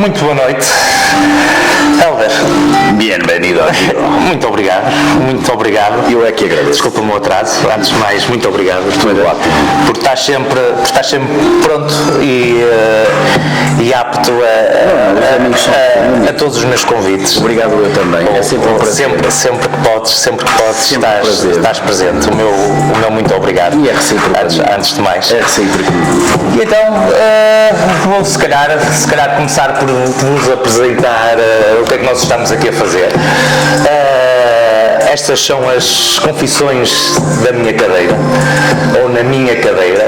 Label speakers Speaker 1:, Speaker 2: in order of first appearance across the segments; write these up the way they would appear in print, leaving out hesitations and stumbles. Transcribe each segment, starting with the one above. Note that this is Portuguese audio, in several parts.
Speaker 1: Muito boa noite. Helder.
Speaker 2: Bem-vindo aqui.
Speaker 1: Muito obrigado.
Speaker 2: Eu é que agradeço.
Speaker 1: Desculpa o meu atraso. Antes de mais, muito obrigado por estar sempre pronto e apto a todos os meus convites.
Speaker 2: Obrigado, eu também. É sempre um prazer.
Speaker 1: Sempre que podes, estás presente. O meu muito obrigado.
Speaker 2: E é recíproco.
Speaker 1: Antes de mais.
Speaker 2: É recíproco.
Speaker 1: E então, vou se calhar começar por vos apresentar o que é que nós estamos aqui a fazer. Estas são as confissões da minha cadeira, ou na minha cadeira.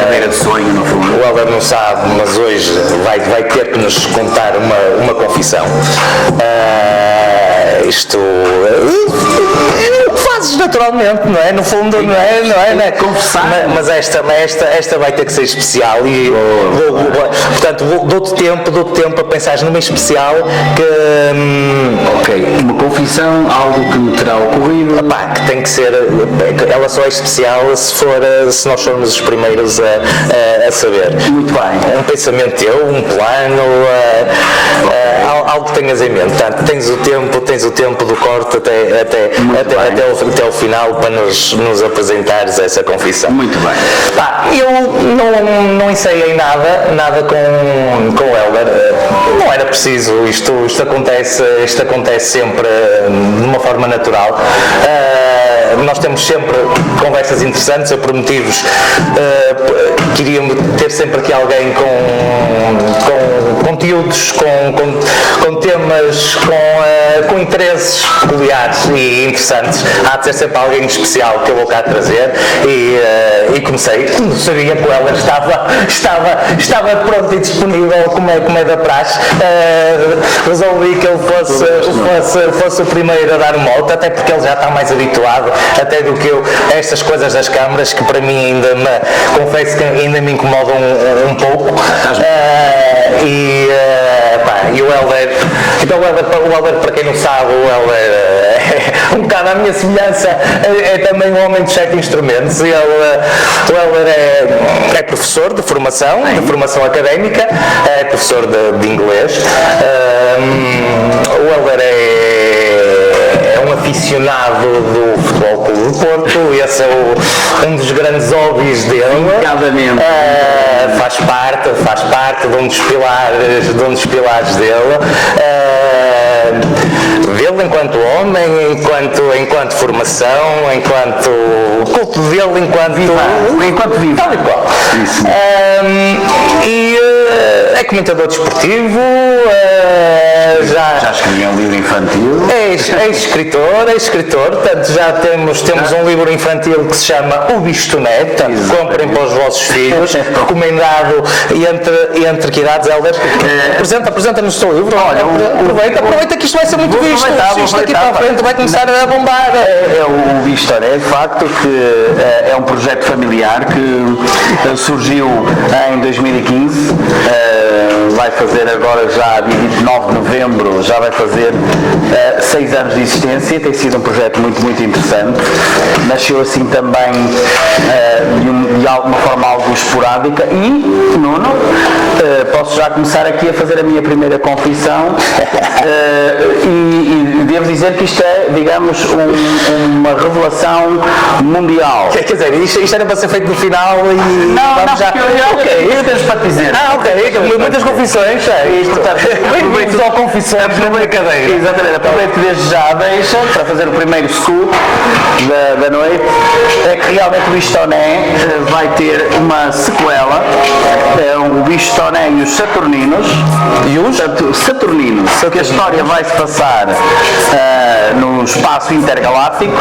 Speaker 2: Cadeira de sonho, no fundo.
Speaker 1: O Helder não sabe, mas hoje vai ter que nos contar uma confissão. Isto é o que fazes naturalmente, não é? No fundo, não é?
Speaker 2: Confessar.
Speaker 1: Mas esta vai ter que ser especial e portanto dou-te tempo a pensar numa especial que
Speaker 2: Ok, uma confissão, algo que me terá ocorrido.
Speaker 1: que tem que ser, ela só é especial se nós formos os primeiros a saber.
Speaker 2: Muito bem.
Speaker 1: Um pensamento teu, um plano, algo que tenhas em mente. Portanto, tens o tempo do corte até ao final para nos apresentares essa confissão.
Speaker 2: Muito bem.
Speaker 1: Eu não ensaiei nada com o Helder. Não era preciso, isto acontece sempre de uma forma natural. Nós temos sempre conversas interessantes. Eu prometi-vos que iríamos ter sempre aqui alguém com conteúdos, com temas, com interesses peculiares e interessantes. Há de ser sempre alguém especial que eu vou cá trazer e comecei. Não sabia que o Helder estava pronto e disponível como é da praxe. Resolvi que ele fosse o primeiro a dar o mote, até porque ele já está mais habituado até do que eu a estas coisas das câmaras, que para mim confesso que ainda me incomodam um pouco. E o Helder, então o Helder, para quem não sabe, o Helder é um bocado à minha semelhança, é também um homem de 7 instrumentos. O Helder é professor de formação académica, é professor de inglês. O Helder é um aficionado do Futebol Clube do Porto. Esse é um dos grandes hobbies dele. Faz parte de um dos pilares dele. Dele enquanto homem, enquanto formação, enquanto culto dele, enquanto vivo. Tal e qual. É comentador desportivo,
Speaker 2: Já escrevi um livro infantil.
Speaker 1: É escritor, portanto já temos um livro infantil que se chama O Bistoné, portanto comprem para os vossos filhos, recomendado entre que idades, Helder? Apresenta-nos o teu livro. Olha, aproveita que isto vai ser muito visto. Isto daqui para a frente vai começar a bombar.
Speaker 2: É o Bistoné, de facto, que é um projeto familiar que surgiu em 2015. Vai fazer agora, já dia 29 de novembro, já vai fazer 6 anos de existência. Tem sido um projeto muito, muito interessante. Nasceu assim também de alguma forma algo esporádica e, Nuno, posso já começar aqui a fazer a minha primeira confissão e devo dizer que isto é, digamos, uma revelação mundial.
Speaker 1: Quer dizer, isto era para ser feito no final e
Speaker 2: não,
Speaker 1: já...
Speaker 2: eu tenho para te dizer.
Speaker 1: Muitas confissões, bem-vindos ao Confissões na brincadeira.
Speaker 2: Exatamente, aproveito desde já, para fazer o primeiro scoop da noite, é que realmente o Bistoné vai ter uma sequela, o Bistoné e os Saturninos, Saturninos, que a história vai se passar no espaço intergaláctico,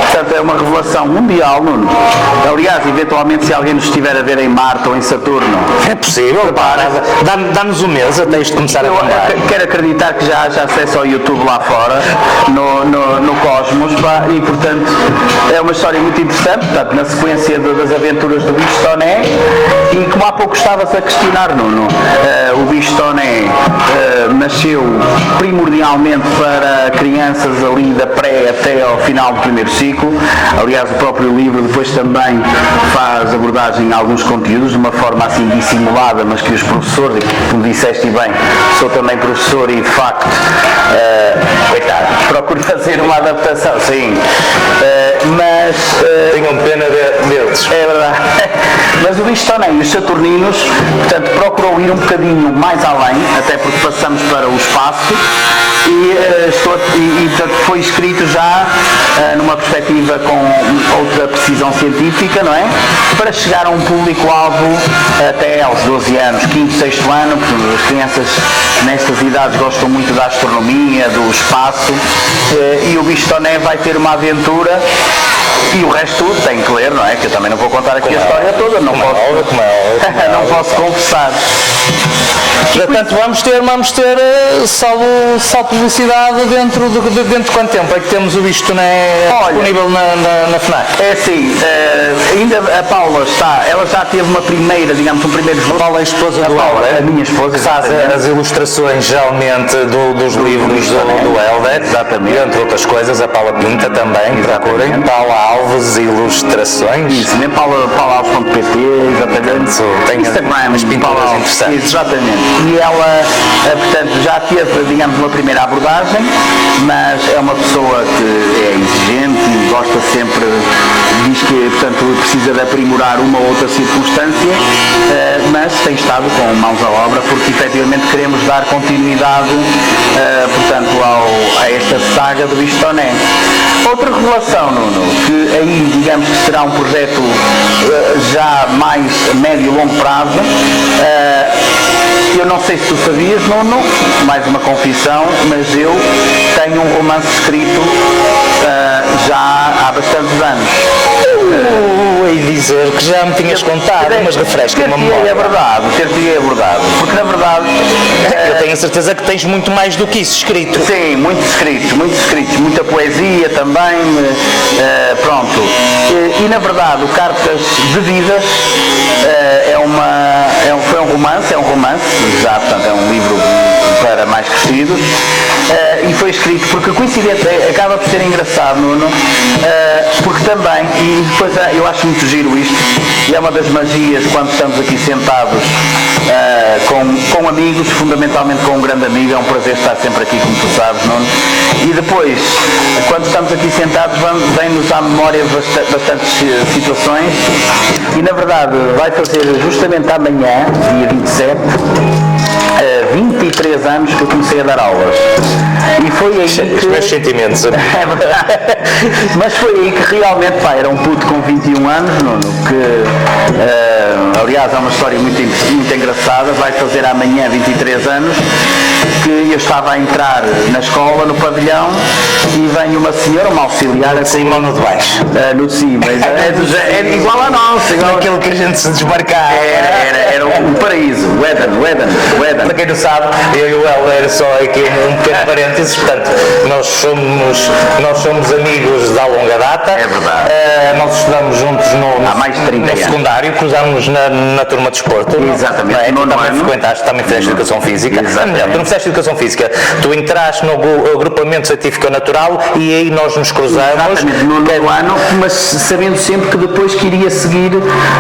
Speaker 2: portanto é uma revelação mundial, Nuno. Aliás, eventualmente, se alguém nos estiver a ver em Marte ou em Saturno,
Speaker 1: é possível, dá-nos um mês até isto começar a bombar.
Speaker 2: Quero acreditar que já haja acesso ao YouTube lá fora, no Cosmos, e portanto é uma história muito interessante. Portanto, na sequência das aventuras do Bistoné, Toné, e como há pouco estavas a questionar, Nuno, o bicho Toné nasceu primordialmente para crianças ali da pré até ao final do primeiro ciclo. Aliás, o próprio livro depois também faz abordagem a alguns conteúdos de uma forma assim dissimulada, mas que os professores, e como disseste bem, sou também professor e de facto, coitado, procuro fazer uma adaptação, sim, mas...
Speaker 1: Tenham pena deles.
Speaker 2: É verdade. Mas o bicho Toné e os Saturninos, portanto, procurou ir um bocadinho mais além, até porque passamos para o espaço, e portanto, foi escrito já numa perspectiva com outra precisão científica, não é? Para chegar a um público-alvo até aos 12 anos, 5º, 6º ano, porque as crianças nestas idades gostam muito da astronomia, do espaço, e o bicho Toné vai ter uma aventura. E o resto tudo tem que ler, não é? Que eu também não vou contar aqui a história toda, não posso confessar.
Speaker 1: Portanto, vamos ter salvo publicidade dentro de quanto tempo é que temos o bicho disponível na FNAC?
Speaker 2: É assim, ainda a Paula ela já teve uma primeira, digamos, um primeiro...
Speaker 1: Paula é a esposa do Helder,
Speaker 2: a minha esposa,
Speaker 1: que faz as ilustrações geralmente dos livros do Helder,
Speaker 2: exatamente.
Speaker 1: Entre outras coisas, a Paula Pinta também, procurem, Paula Alves Ilustrações.
Speaker 2: Isso, nem paulaalves.pt, exatamente.
Speaker 1: Tem umas pinturas interessantes.
Speaker 2: Exatamente. E ela, portanto, já teve, digamos, uma primeira abordagem, mas é uma pessoa que é exigente e gosta sempre, diz que, portanto, precisa de aprimorar uma ou outra circunstância, mas tem estado com mãos à obra, porque efetivamente queremos dar continuidade, portanto, a esta saga do bicho Toné. Outra revelação, Nuno, que aí, digamos que será um projeto já mais médio e longo prazo. Eu não sei se tu sabias, Nuno, mais uma confissão, mas eu tenho um romance escrito já há bastantes anos.
Speaker 1: E dizer que já me tinhas contado, mas refresca-me a memória.
Speaker 2: Ter-te abordado, porque na verdade...
Speaker 1: Eu tenho a certeza que tens muito mais do que isso escrito.
Speaker 2: Sim, muitos escritos, muita poesia também, pronto. E na verdade o Cartas de Vidas foi um romance, já, portanto, é um livro para mais crescidos, e foi escrito porque coincidente, acaba por ser engraçado, Nuno, porque também, e depois eu acho muito giro isto, e é uma das magias quando estamos aqui sentados com amigos, fundamentalmente com um grande amigo, é um prazer estar sempre aqui, como tu sabes, Nuno, e depois, quando estamos aqui sentados, vem-nos à memória bastantes situações, e na verdade vai fazer justamente amanhã, dia 27, 23 anos que eu comecei a dar aulas. E foi aí que...
Speaker 1: Os meus sentimentos.
Speaker 2: É verdade. Mas foi aí que realmente, era um puto com 21 anos, Nuno, que aliás é uma história muito engraçada, vai fazer amanhã 23 anos, que eu estava a entrar na escola, no pavilhão, e vem uma senhora, uma auxiliar...
Speaker 1: No de cima ou no de baixo?
Speaker 2: No de cima, é igual a nós.
Speaker 1: Aquilo que a gente se desmarcava.
Speaker 2: Era um paraíso, o Éden.
Speaker 1: Para quem não sabe, eu e o Helder, só aqui um pequeno parênteses, portanto, nós somos amigos da longa data.
Speaker 2: É verdade.
Speaker 1: Nós estudamos juntos
Speaker 2: há mais de 30 anos. secundário,
Speaker 1: cruzamos na turma de desporto.
Speaker 2: Exatamente.
Speaker 1: Tu também frequentaste, também fizeste Educação Física. Melhor, tu não fizeste Educação Física, tu entraste no agrupamento científico natural e aí nós nos cruzamos.
Speaker 2: Exatamente, no novo ano, mas sabendo sempre que depois queria seguir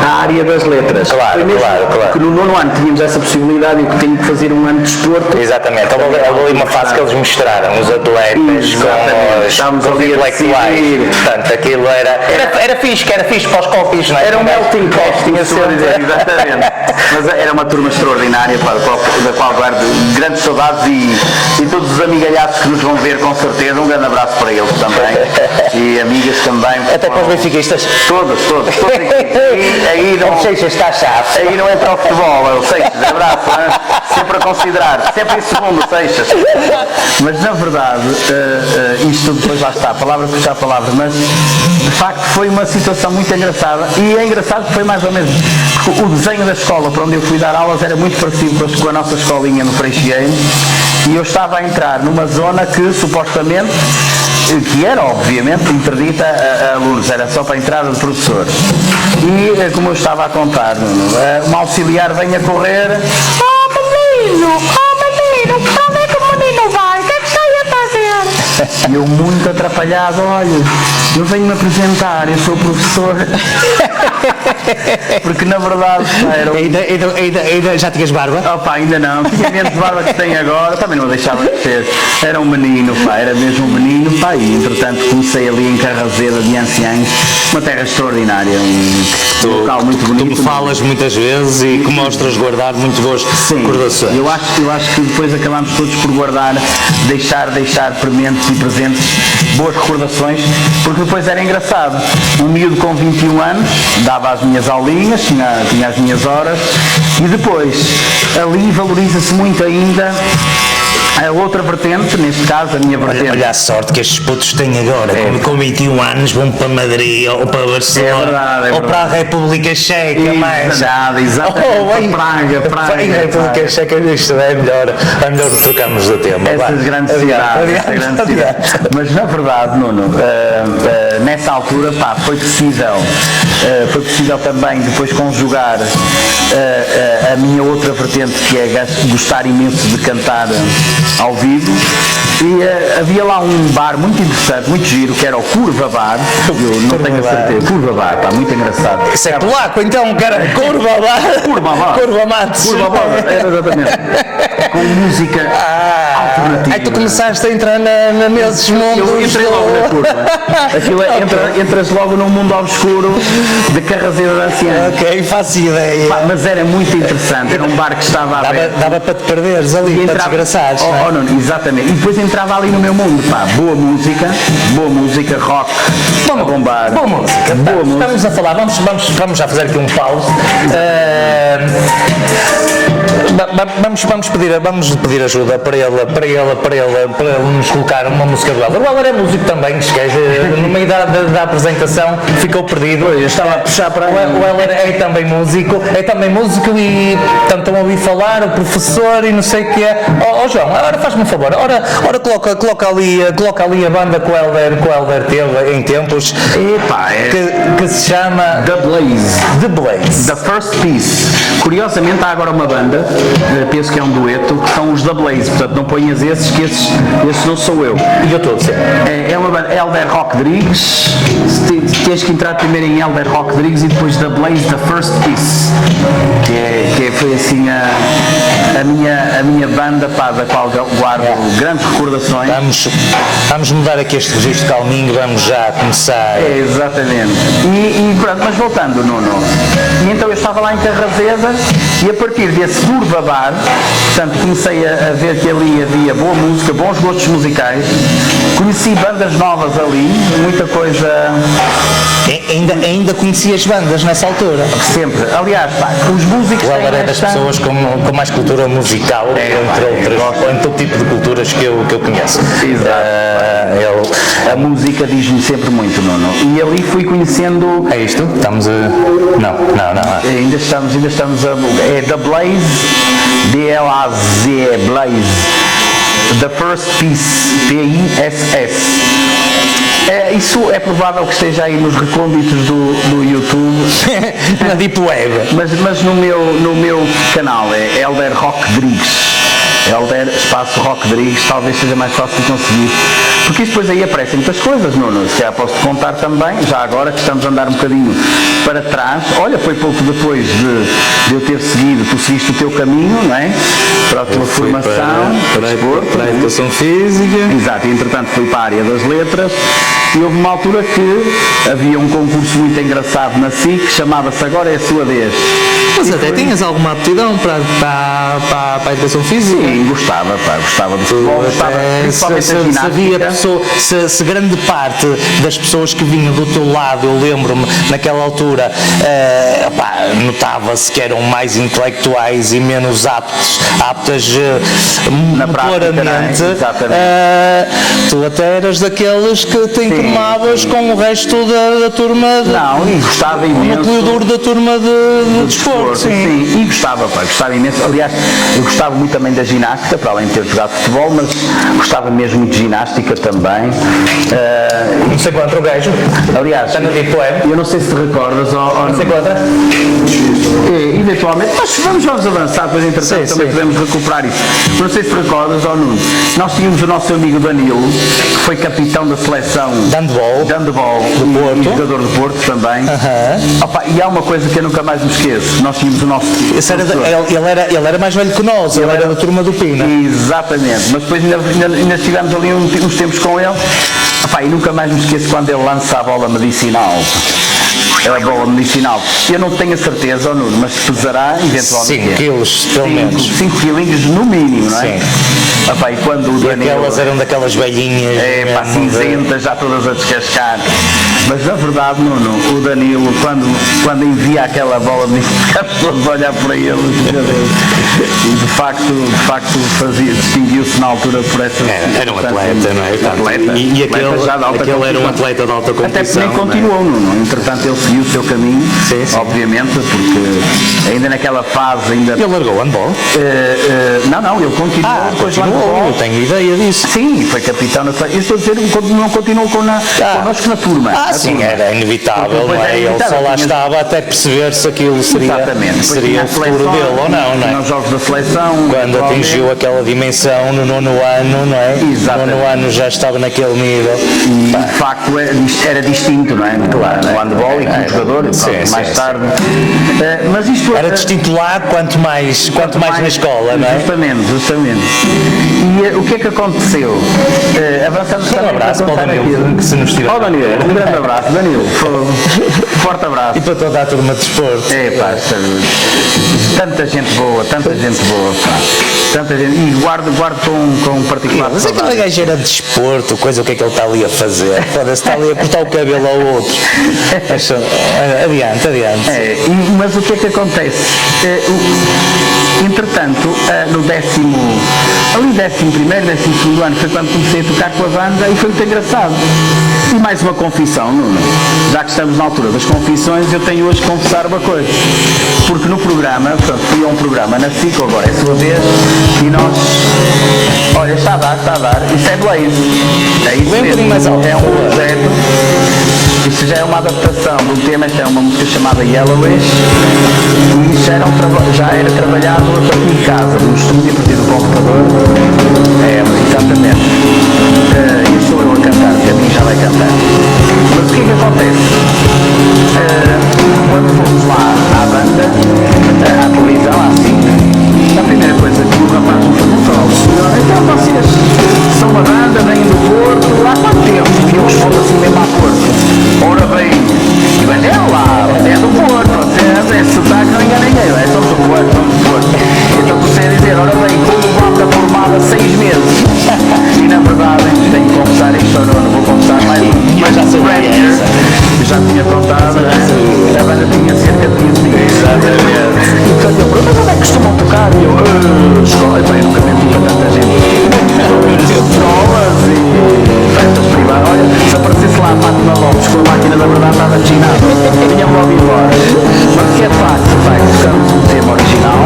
Speaker 2: a área das letras.
Speaker 1: Claro.
Speaker 2: Porque no nono ano tínhamos essa possibilidade e que tinha que fazer um ano de desporto.
Speaker 1: Exatamente, houve ali uma fase que eles misturaram os atletas com os intelectuais. Portanto, aquilo era fixe para os copos, não é?
Speaker 2: Era um melting pot, tinha de ser dizer, exatamente. Mas era uma turma extraordinária, da qual guardo grandes saudades e todos os amigalhaços que nos vão ver, com certeza. Um grande abraço para eles também. E amigas também.
Speaker 1: Até para os benfiquistas.
Speaker 2: Todos. E aí não...
Speaker 1: Seixas está chato.
Speaker 2: Aí não entra o futebol, é o Seixas, abraço, hein? Sempre a considerar, sempre em segundo, Seixas. Mas na verdade, isto depois lá está, palavra puxar palavra, mas de facto foi uma situação muito engraçada, e é engraçado que foi mais ou menos, porque o desenho da escola para onde eu fui dar aulas era muito parecido com a nossa escolinha no Freixeiro, e eu estava a entrar numa zona que supostamente que era obviamente interdita a alunos, era só para a entrada do professor. E como eu estava a contar, uma auxiliar vem a correr: menino, para onde é que o menino vai? O que é que está aí a fazer? E eu muito atrapalhado: olha, eu venho-me apresentar, eu sou o professor. Porque na verdade era
Speaker 3: Ainda já tinhas barba?
Speaker 2: Opa, ainda não, tinha menos barba que tem agora, também não a deixava de ser. Era um menino, pá, era mesmo um menino, pá, e entretanto comecei ali em Carrazeda de Anciães, uma terra extraordinária, um local muito bonito.
Speaker 3: Tu me falas muitas vezes e que mostras guardar muito boas recordações.
Speaker 2: Eu acho que depois acabámos todos por guardar, deixar prementes e presentes boas recordações, porque depois era engraçado. Um miúdo com 21 anos, dava as minhas aulinhas, tinha as minhas horas, e depois ali valoriza-se muito ainda a outra vertente, neste caso a minha vertente.
Speaker 3: Olha a sorte que estes putos têm agora, com 21 anos vão para Madrid ou para Barcelona ou para a República Checa, mais.
Speaker 2: Exatamente. Praga.
Speaker 3: A República Checa, isto é melhor trocarmos de tema.
Speaker 2: Essas grandes cidades. Mas na verdade, Nuno, nessa altura, pá, foi possível também depois conjugar a minha outra vertente, que é gostar imenso de cantar ao vivo, e havia lá um bar muito interessante, muito giro, que era o Curva Bar. Eu não tenho a certeza. Curva Bar, pá, muito engraçado.
Speaker 3: Isso é polaco, então, cara. Curva Bar. Curva Matos.
Speaker 2: Curva Bar, exatamente. Com música alternativa.
Speaker 3: Aí tu começaste a entrar nesses mundos.
Speaker 2: Eu entrei logo na curva. Aquilo entras logo num mundo obscuro de Carrazeda de Anciães.
Speaker 3: Ok, faço ideia.
Speaker 2: Pá, mas era muito interessante, era um bar que estava aberto.
Speaker 3: Dava para te perderes ali, para desgraçares.
Speaker 2: Não, exatamente. E depois entrava ali no meu mundo, pá, boa música, rock, a bombar.
Speaker 3: Boa música. Estamos a falar, vamos já fazer aqui um pause. Vamos pedir ajuda para ele nos colocar uma música do Helder. O Helder é músico também, esquece, no meio da apresentação ficou perdido.
Speaker 2: Eu estava a puxar para
Speaker 3: o Helder é também músico e tanto estão a ouvir falar, o professor e não sei o que é. João, agora faz-me um favor, ora coloca ali a banda que o Helder teve em tempos, que se chama
Speaker 2: The Blaze. The First Piece. Curiosamente há agora uma banda, penso que é um dueto, que são os The Blaze, portanto não ponhas esses, que esses não sou eu.
Speaker 3: E eu estou a dizer.
Speaker 2: É uma banda, Helder Rodrigues, tens que entrar primeiro em Helder Rodrigues e depois The Blaze, The First Piece, que foi assim a minha banda, pá, da qual guardo grandes recordações.
Speaker 3: Vamos mudar aqui este registro calminho, vamos já começar.
Speaker 2: Exatamente. E pronto, mas voltando, Nuno. E então eu estava lá em Carrazeda e a partir desse Curva Bar, portanto comecei a ver que ali havia boa música, bons gostos musicais, conheci bandas novas ali, muita coisa.
Speaker 3: Ainda conhecias bandas nessa altura?
Speaker 2: Sempre. Aliás, pá, os músicos.
Speaker 3: O Helder é das pessoas com mais cultura musical, entre todo tipo de culturas que eu conheço.
Speaker 2: Exato. A música diz-me sempre muito, Nuno. E ali fui conhecendo.
Speaker 3: É isto? Estamos a. Não.
Speaker 2: Ainda estamos a. É The Blaze, D-L-A-Z, Blaze. The First Piece, P-I-S-S. Isso é provável que esteja aí nos recônditos do YouTube.
Speaker 3: Na Deep Web.
Speaker 2: Mas no meu canal é Helder Rodrigues. Helder Espaço Rodrigues, talvez seja mais fácil de conseguir. Porque isso depois aí aparecem muitas coisas, Nuno. Se calhar posso contar também, já agora que estamos a andar um bocadinho para trás. Olha, foi pouco depois de eu ter seguido, tu seguiste o teu caminho, não é? Para a tua formação,
Speaker 3: para a educação física.
Speaker 2: Exato, e entretanto fui para a área das letras. E houve uma altura que havia um concurso muito engraçado na SIC que chamava-se Agora é a Sua Vez.
Speaker 3: Mas até tinhas alguma aptidão para a educação física?
Speaker 2: Sim, gostava do futebol, principalmente da ginástica.
Speaker 3: Se grande parte das pessoas que vinham do teu lado, eu lembro-me, naquela altura, notava-se que eram mais intelectuais e menos aptas motoramente. Tu até eras daqueles que te enturmavas com o resto da turma
Speaker 2: e gostava imenso.
Speaker 3: O núcleo duro da turma de desporto.
Speaker 2: Sim, e gostava imenso. Aliás, eu gostava muito também da ginástica. ginástica, para além de ter jogado futebol, mas gostava mesmo de ginástica também.
Speaker 3: Não se encontra o gajo.
Speaker 2: Aliás,
Speaker 3: Está no Deep Web.
Speaker 2: eu não sei se te recordas,
Speaker 3: Não se encontra?
Speaker 2: eventualmente, mas vamos avançar, depois entretanto
Speaker 3: Sim,
Speaker 2: também
Speaker 3: sim.
Speaker 2: podemos recuperar isso. Não sei se te recordas, Nuno, nós tínhamos o nosso amigo Danilo, que foi capitão da seleção
Speaker 3: De handball.
Speaker 2: de handball
Speaker 3: Porto.
Speaker 2: e jogador do Porto também. Opa, e há uma coisa que eu nunca mais me esqueço, nós tínhamos o nosso
Speaker 3: Esse era,
Speaker 2: professor.
Speaker 3: ele era mais velho que nós, ele era da turma do Pina.
Speaker 2: Exatamente, mas depois ainda estivemos ali uns tempos com ele. Opa, e nunca mais me esqueço quando ele lança a bola medicinal. A bola medicinal. Eu não tenho a certeza, Nuno, mas pesará eventualmente.
Speaker 3: 5 quilos, pelo menos.
Speaker 2: 5 quilinhos no mínimo, não é?
Speaker 3: Sim.
Speaker 2: Opa, e quando o
Speaker 3: E
Speaker 2: Danilo...
Speaker 3: aquelas eram daquelas velhinhas.
Speaker 2: Pá,
Speaker 3: mesmo de-
Speaker 2: cinzentas, já todas a descascar. Mas na verdade, Nuno, o Danilo, quando envia aquela bola, todos a olhar para ele, e de facto distinguiu-se na altura por essa.
Speaker 3: Era um atleta, não é?
Speaker 2: Atleta.
Speaker 3: E
Speaker 2: Atleta já de alta
Speaker 3: aquele era um
Speaker 2: competição.
Speaker 3: atleta de alta
Speaker 2: Até porque
Speaker 3: competição.
Speaker 2: nem
Speaker 3: não é?
Speaker 2: continuou, Nuno. Entretanto, ele seguiu o seu caminho,
Speaker 3: Sim, sim.
Speaker 2: obviamente, porque ainda naquela fase ainda.
Speaker 3: Ele largou o handball.
Speaker 2: Não, ele continuou depois lá no
Speaker 3: Continuou, eu
Speaker 2: futebol.
Speaker 3: tenho ideia disso.
Speaker 2: Sim, foi capitão na seleção. Eu estou a dizer, não continuou connosco na turma.
Speaker 3: Ah,
Speaker 2: Na
Speaker 3: sim,
Speaker 2: turma.
Speaker 3: era inevitável,
Speaker 2: Porque
Speaker 3: não
Speaker 2: depois
Speaker 3: é?
Speaker 2: era
Speaker 3: Ele
Speaker 2: inevitável,
Speaker 3: só lá
Speaker 2: tinha-
Speaker 3: estava até perceber se aquilo seria,
Speaker 2: Exatamente. Depois
Speaker 3: seria
Speaker 2: tinha
Speaker 3: o
Speaker 2: a
Speaker 3: futuro
Speaker 2: seleção,
Speaker 3: dele ou não, não
Speaker 2: tinha os
Speaker 3: é?
Speaker 2: jogos da seleção.
Speaker 3: Quando
Speaker 2: provavelmente.
Speaker 3: atingiu aquela dimensão no nono ano, não é?
Speaker 2: Exatamente.
Speaker 3: No nono ano já estava naquele nível.
Speaker 2: E de facto era distinto, não é? Claro, no handball e como jogador, e pronto,
Speaker 3: Sim,
Speaker 2: mais
Speaker 3: sim,
Speaker 2: tarde. Mas isto
Speaker 3: Era distinto lá quanto mais na escola, não é?
Speaker 2: Justamente. E o que é que aconteceu? Avançamos
Speaker 3: Um
Speaker 2: também
Speaker 3: abraço para o
Speaker 2: contar
Speaker 3: Danilo,
Speaker 2: aqui.
Speaker 3: que se nos estiver.
Speaker 2: Ó Danilo, um grande abraço, Danilo. Forte abraço.
Speaker 3: E para toda a turma de desporto.
Speaker 2: Pá, tanta gente boa, pá. Tanta gente. E guardo com particular
Speaker 3: Mas aquela
Speaker 2: saudade.
Speaker 3: gaja era de desporto, coisa o que é que ele está ali a fazer? Foda-se, está ali a cortar o cabelo ao outro. Adiante.
Speaker 2: Mas o que é que acontece? Entretanto, no 11º, 12º ano, foi quando comecei a tocar com a banda e foi muito engraçado. E mais uma confissão, Nuno. Já que estamos na altura das confissões, eu tenho hoje que confessar uma coisa. Porque no programa, portanto, fui a um programa na SIC, agora é a sua vez, e nós... Olha, está a dar. Isso é Blaze. É isso
Speaker 3: Vem um
Speaker 2: mesmo.
Speaker 3: bocadinho mais alto,
Speaker 2: É
Speaker 3: por
Speaker 2: um
Speaker 3: favor.
Speaker 2: projeto. Isto já é uma adaptação de um tema, esta é uma música chamada Yellowish, e isto já era trabalhado a partir de casa, no estúdio, a partir do computador. Exatamente. E sou eu a cantar, porque a mim já vai cantar. Mas o que é que acontece? Quando fomos lá à banda, à televisão, assim, a primeira coisa que o rapaz me perguntou, então vocês são uma banda, vêm do Porto, há quanto tempo? E eu respondo assim mesmo à Porto. Ora bem, e mas é lá, mas é do Porto, vocês, é sotaque, não engana ninguém, é somos do Porto, somos do Porto. Então você a dizer, ora bem, como banda formada 6 meses. E na verdade, tenho que confessar isto, não vou confessar mais um.
Speaker 3: Eu já sabia essa.
Speaker 2: Eu já tinha contado, a banda tinha cerca de 15 dias.
Speaker 3: Exatamente.
Speaker 2: E portanto ele perguntou, mas onde é que costumam tocar? E eu, escola, bem, nunca menti para tanta gente. Escolas e festas privadas. Olha, se aparecesse lá a Fátima Lopes com a máquina da verdade estava destinado, vinham logo embora. Mas que é de facto, tocamos um tema original,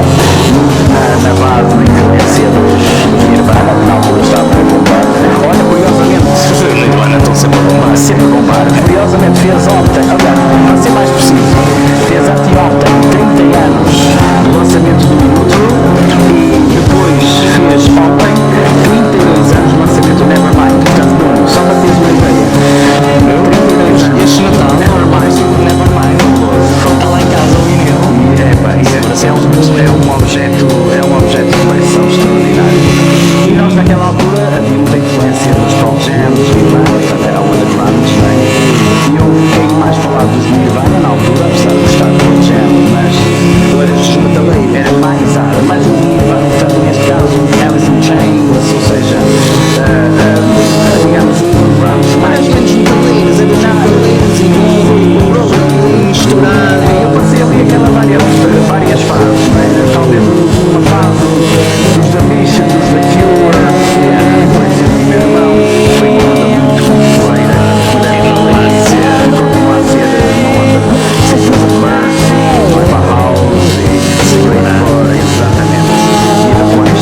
Speaker 2: na base da influência dos Nirvana, que na altura estavam a bombar. Olha, curiosamente,
Speaker 3: Nirvana estão sempre a bombar.
Speaker 2: sempre a bombar. Curiosamente fez ontem, aliás, para ser mais preciso, fez anteontem 30 anos do lançamento do Minuto e depois fez ontem 32 anos do lançamento do Nevermind. Portanto, Bruno, só para teres uma ideia. 32 anos.
Speaker 3: Este Natal, Nevermind, está lá em casa o vinil.
Speaker 2: É um objeto de coleção extraordinário. E nós naquela altura havia muita influência dos Pearl Jam, dos Nirvana, portanto era uma das bandas, não é? E eu fiquei mais falado dos Nirvana na altura, apesar de gostar do Pearl Jam, mas também era mais um Nirvana, portanto neste caso Alice in Chains, ou seja, digamos, mais ou menos metaleiro, misturado. Eu passei ali várias fases, não é? Talvez uma fase dos da Misha, dos da Cure, depois o meu irmão foi uma onda muito confuleira, continua a ser uma onda Sisters of Mercy, foi para a House e por aí fora, exatamente. E depois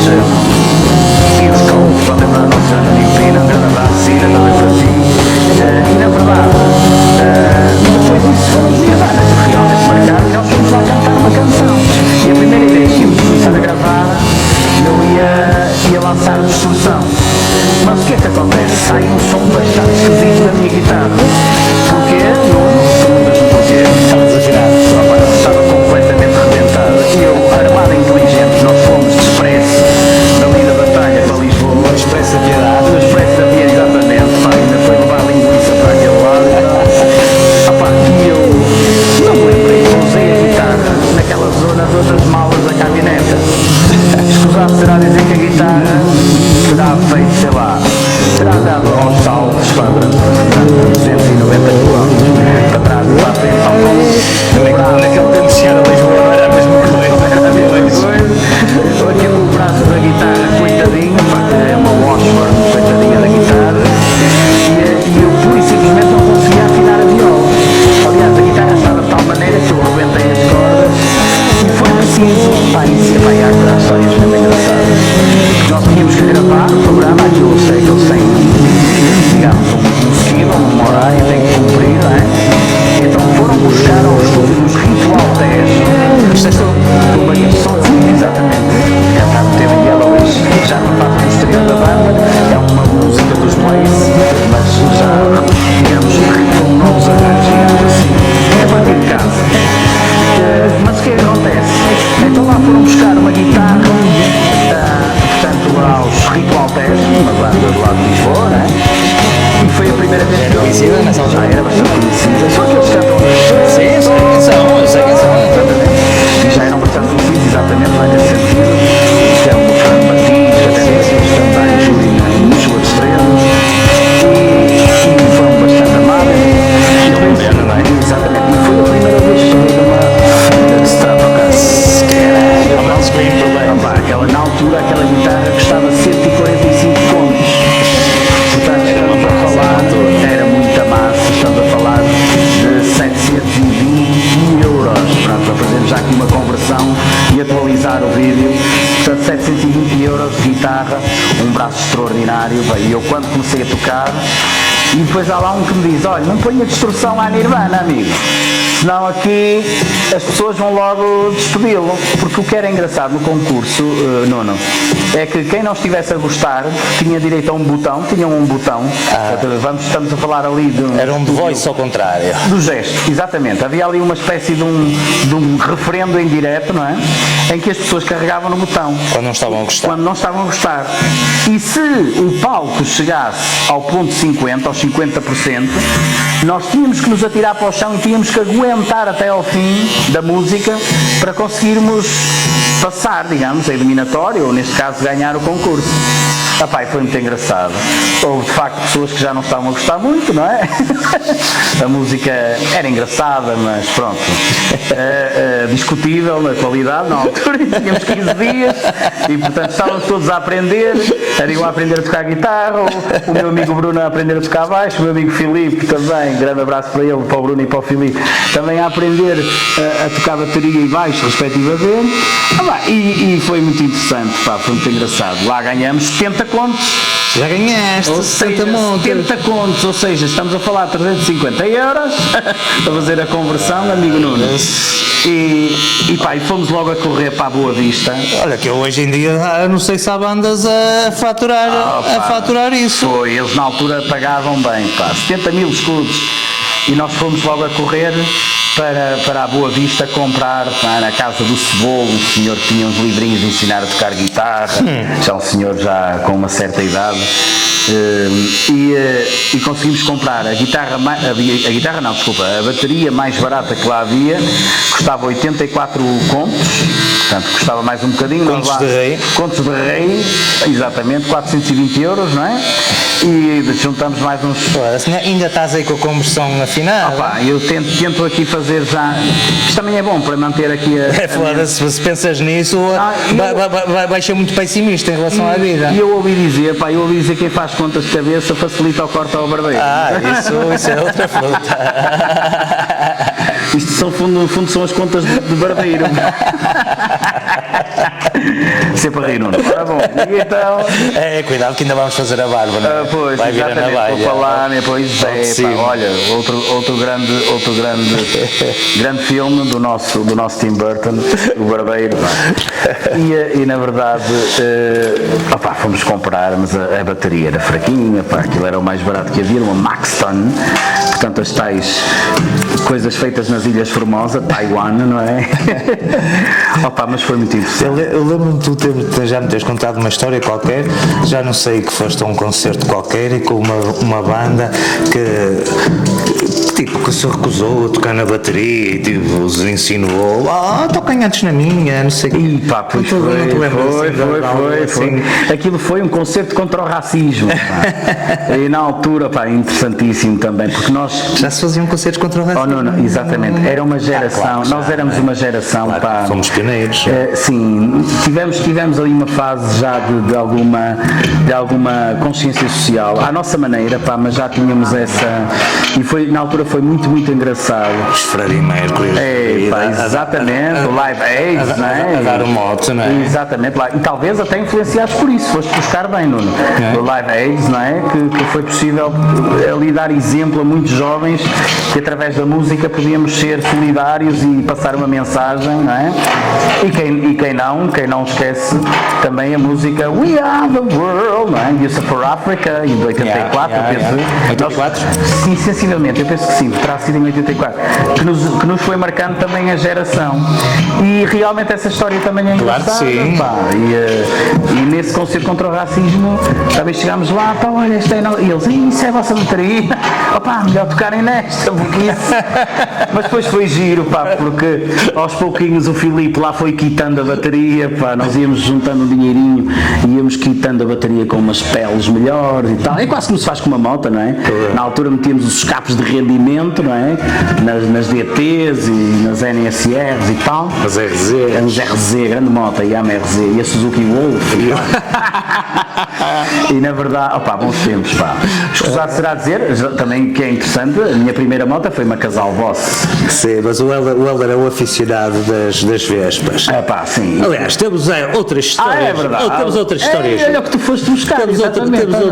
Speaker 2: Pá, e há histórias mesmo engraçadas. Nós tínhamos que gravar o programa, aquilo sei que eles têm, digamos, um schedule, uma horário, tem que cumprir, não é? Então foram buscar ao estúdio dos Ritual 10. Isto é só exatamente. Cantar o tema Yellowish, já não faz o exterior da banda, é uma música dos Blaze, mas já, digamos, com novos arranjos, assim, é partir de casa. Mas o que é que acontece? Então lá foram buscar uma guitarra, portanto, aos Ritual 10, uma banda do lado de Lisboa, né? E foi a primeira vez que
Speaker 3: conhecida nessa altura?
Speaker 2: já era bastante conhecida. Só que eles cantam.
Speaker 3: Sim, eu sei quem são.
Speaker 2: Exatamente. E já eram bastante conhecidos, exatamente, lá nesse sentido. Isto é um Fernando Martins, até eles também, Júlio e João Estrelas. E foram bastante amados. E foi exatamente. E foi a primeira vez que eu uma Extravagance. Aquela, na altura, aquela guitarra custava 145 contos. Portanto, estamos a falar, era muita massa, estamos a falar de 720 euros. Pronto, para fazermos já aqui uma conversão e atualizar o vídeo. Portanto, 720 euros de guitarra, um braço extraordinário. E eu, quando comecei a tocar, e depois há lá um que me diz: olha, não ponha distorção à Nirvana, amigo, senão aqui as pessoas vão logo despedi-lo. Porque o que era engraçado no concurso, Nuno, é que quem não estivesse a gostar tinha direito a um botão, tinham um botão. Estamos a falar ali de
Speaker 3: Era um voice ao contrário.
Speaker 2: do gesto, exatamente. Havia ali uma espécie de um referendo em direto, não é? Em que as pessoas carregavam no botão.
Speaker 3: Quando não estavam a gostar.
Speaker 2: Quando não estavam a gostar. E se o palco chegasse ao ponto 50, aos 50%, nós tínhamos que nos atirar para o chão e tínhamos que aguentar até ao fim da música para conseguirmos passar, digamos, a eliminatória, ou neste caso ganhar o concurso. Epá, foi muito engraçado. Houve de facto pessoas que já não estavam a gostar muito, não é? A música era engraçada, mas pronto, discutível na qualidade na altura, tínhamos 15 dias e portanto estávamos todos a aprender, era eu a aprender a tocar guitarra, o meu amigo Bruno a aprender a tocar baixo, o meu amigo Filipe também, grande abraço para ele, para o Bruno e para o Filipe, também a aprender a tocar bateria e baixo respectivamente. E foi muito interessante, pá, foi muito engraçado. Lá ganhamos 70 contos.
Speaker 3: Já ganhaste,
Speaker 2: Ou
Speaker 3: 60
Speaker 2: seja,
Speaker 3: montes.
Speaker 2: 70 contos, ou seja, estamos a falar de 350 euros para fazer a conversão, amigo Nunes. E pá, e fomos logo a correr para a Boa Vista.
Speaker 3: Olha que eu hoje em dia não sei se há bandas a faturar isso.
Speaker 2: Foi, eles na altura pagavam bem, pá, 70 mil escudos. E nós fomos logo a correr para a Boa Vista comprar, pá, na casa do Cebolo, um senhor que tinha uns livrinhos de ensinar a tocar guitarra, já um senhor já com uma certa idade. E conseguimos comprar a bateria mais barata que lá havia, custava 84 contos, portanto custava mais um bocadinho.
Speaker 3: Contos de rei.
Speaker 2: Contos de rei, exatamente, 420 euros, não é? E juntamos mais uns...
Speaker 3: Ainda estás aí com a conversão afinada.
Speaker 2: Opa, eu tento aqui fazer já... Isto também é bom para manter aqui a...
Speaker 3: Foda-se, se pensas nisso, vai ser muito pessimista em relação à vida.
Speaker 2: E eu ouvi dizer, pá, que quem faz contas de cabeça facilita o corte ao barbeiro.
Speaker 3: Isso é outra fruta.
Speaker 2: Isto são, no fundo, são as contas de barbeiro. Sempre a rir, Nuno. Ora bom, e então...
Speaker 3: Cuidado que ainda vamos fazer a barba, não é?
Speaker 2: Pois,
Speaker 3: vai vir a navalha.
Speaker 2: Vou falar, pois é, pá, olha, outro grande filme do nosso Tim Burton, o Barbeiro. E na verdade, opá, fomos comprar, mas a bateria era fraquinha, pá, aquilo era o mais barato que havia, uma Maxton, portanto as tais coisas feitas nas Ilhas Formosa, Taiwan, não é? Opa, mas foi muito interessante.
Speaker 3: Eu lembro-me de tu já me teres contado uma história qualquer, já não sei, que foste a um concerto qualquer e com uma banda que se recusou a tocar na bateria e tipo, os insinuou, toquem antes na minha, não sei o quê.
Speaker 2: E pá, pois foi. Aquilo foi um concerto contra o racismo, pá. E na altura, pá, interessantíssimo também, porque nós...
Speaker 3: Já se faziam concertos contra o racismo?
Speaker 2: Não, exatamente, era uma geração, claro, nós éramos uma geração,
Speaker 3: claro,
Speaker 2: pá...
Speaker 3: Fomos pioneiros.
Speaker 2: Sim, tivemos ali uma fase já de alguma consciência social, à nossa maneira, pá, mas já tínhamos essa... E na altura foi muito, muito engraçado.
Speaker 3: Os Freddie Mercury.
Speaker 2: Exatamente, o Live Aid, não é?
Speaker 3: A dar o mote, não é?
Speaker 2: Exatamente, e talvez até influenciados por isso, foste buscar bem, Nuno. O Live Aid, não é? Que foi possível ali dar exemplo a muitos jovens que através da música podíamos ser solidários e passar uma mensagem, não é? E quem não esquece também a música We Are the World, não é? Youth for Africa, em 84, eu penso.
Speaker 3: 84?
Speaker 2: Sim, sensivelmente, eu penso que sim, terá sido em 84, que nos foi marcando também a geração. E realmente essa história também é engraçada.
Speaker 3: Claro que sim.
Speaker 2: Pá, e nesse concerto contra o racismo, também chegámos lá, pá, olha, esta é e eles, isso é a vossa bateria, opá, melhor tocarem nesta, porque isso. Mas depois foi giro, pá, porque aos pouquinhos o Filipe lá foi quitando a bateria, pá, nós íamos juntando um dinheirinho e íamos quitando a bateria com umas peles melhores e tal. É quase como se faz com uma moto, não é? Na altura metíamos os escapes de rendimento, não é? Nas DTs e nas NSRs e tal.
Speaker 3: As RZ.
Speaker 2: As RZ, grande moto, a Yamaha RZ e a Suzuki Wolf. E na verdade, opá, bons tempos, pá. Escusado será dizer, também que é interessante, a minha primeira moto foi uma Casal Boss.
Speaker 3: Sim, mas o Helder é o aficionado das Vespas.
Speaker 2: Pá, sim.
Speaker 3: Aliás, temos outras histórias.
Speaker 2: É verdade.
Speaker 3: Temos outras histórias.
Speaker 2: Olha o que tu foste buscar,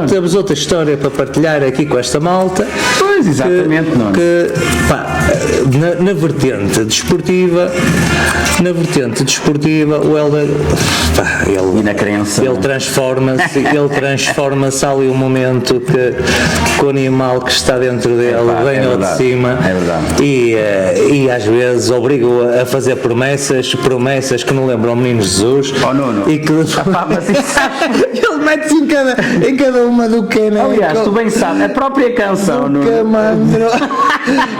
Speaker 3: Temos outra história para partilhar aqui com esta malta.
Speaker 2: Pois, exatamente, não.
Speaker 3: Que pá, na vertente desportiva, o Helder, pá,
Speaker 2: E na crença.
Speaker 3: ele transforma-se ali um momento que o animal que está dentro dele vem ao de cima e às vezes obriga-o a fazer promessas que não lembram o menino Jesus.
Speaker 2: Nuno.
Speaker 3: E que
Speaker 2: Mas isso
Speaker 3: ele mete-se em cada uma do canal.
Speaker 2: aliás, tu bem sabes, a própria canção, Nuno.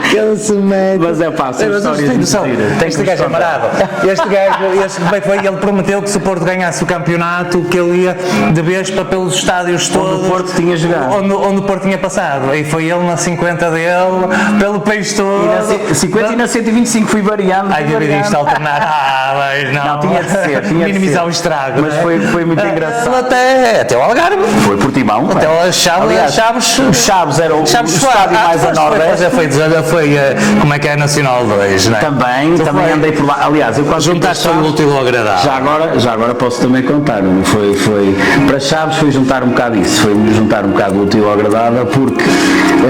Speaker 3: Que ele se mete.
Speaker 2: Mas é pá, são histórias giras.
Speaker 3: Este gajo é marado. Ele prometeu que se o Porto ganhasse o campeonato, que ele ia de Vespa pelos estádios todos.
Speaker 2: Onde o Porto tinha jogado.
Speaker 3: Onde o Porto tinha passado. E foi ele na 50 dele, pelo país todo.
Speaker 2: E na 50 e na 125 fui variando.
Speaker 3: Ai, dividiste a alternar. Mas não.
Speaker 2: Tinha de ser.
Speaker 3: Minimizar o estrago.
Speaker 2: Mas foi muito engraçado.
Speaker 3: Até o Algarve.
Speaker 2: Foi Portimão.
Speaker 3: Até o Chaves.
Speaker 2: O Chaves era o estádio mais a nordeste.
Speaker 3: Foi como é que é Nacional 2, não é?
Speaker 2: Também andei por lá. Aliás, eu quase
Speaker 3: juntaste o útil ao agradável.
Speaker 2: Já agora posso também contar. Foi para Chaves foi juntar um bocado isso. Foi juntar um bocado o útil ao agradável, porque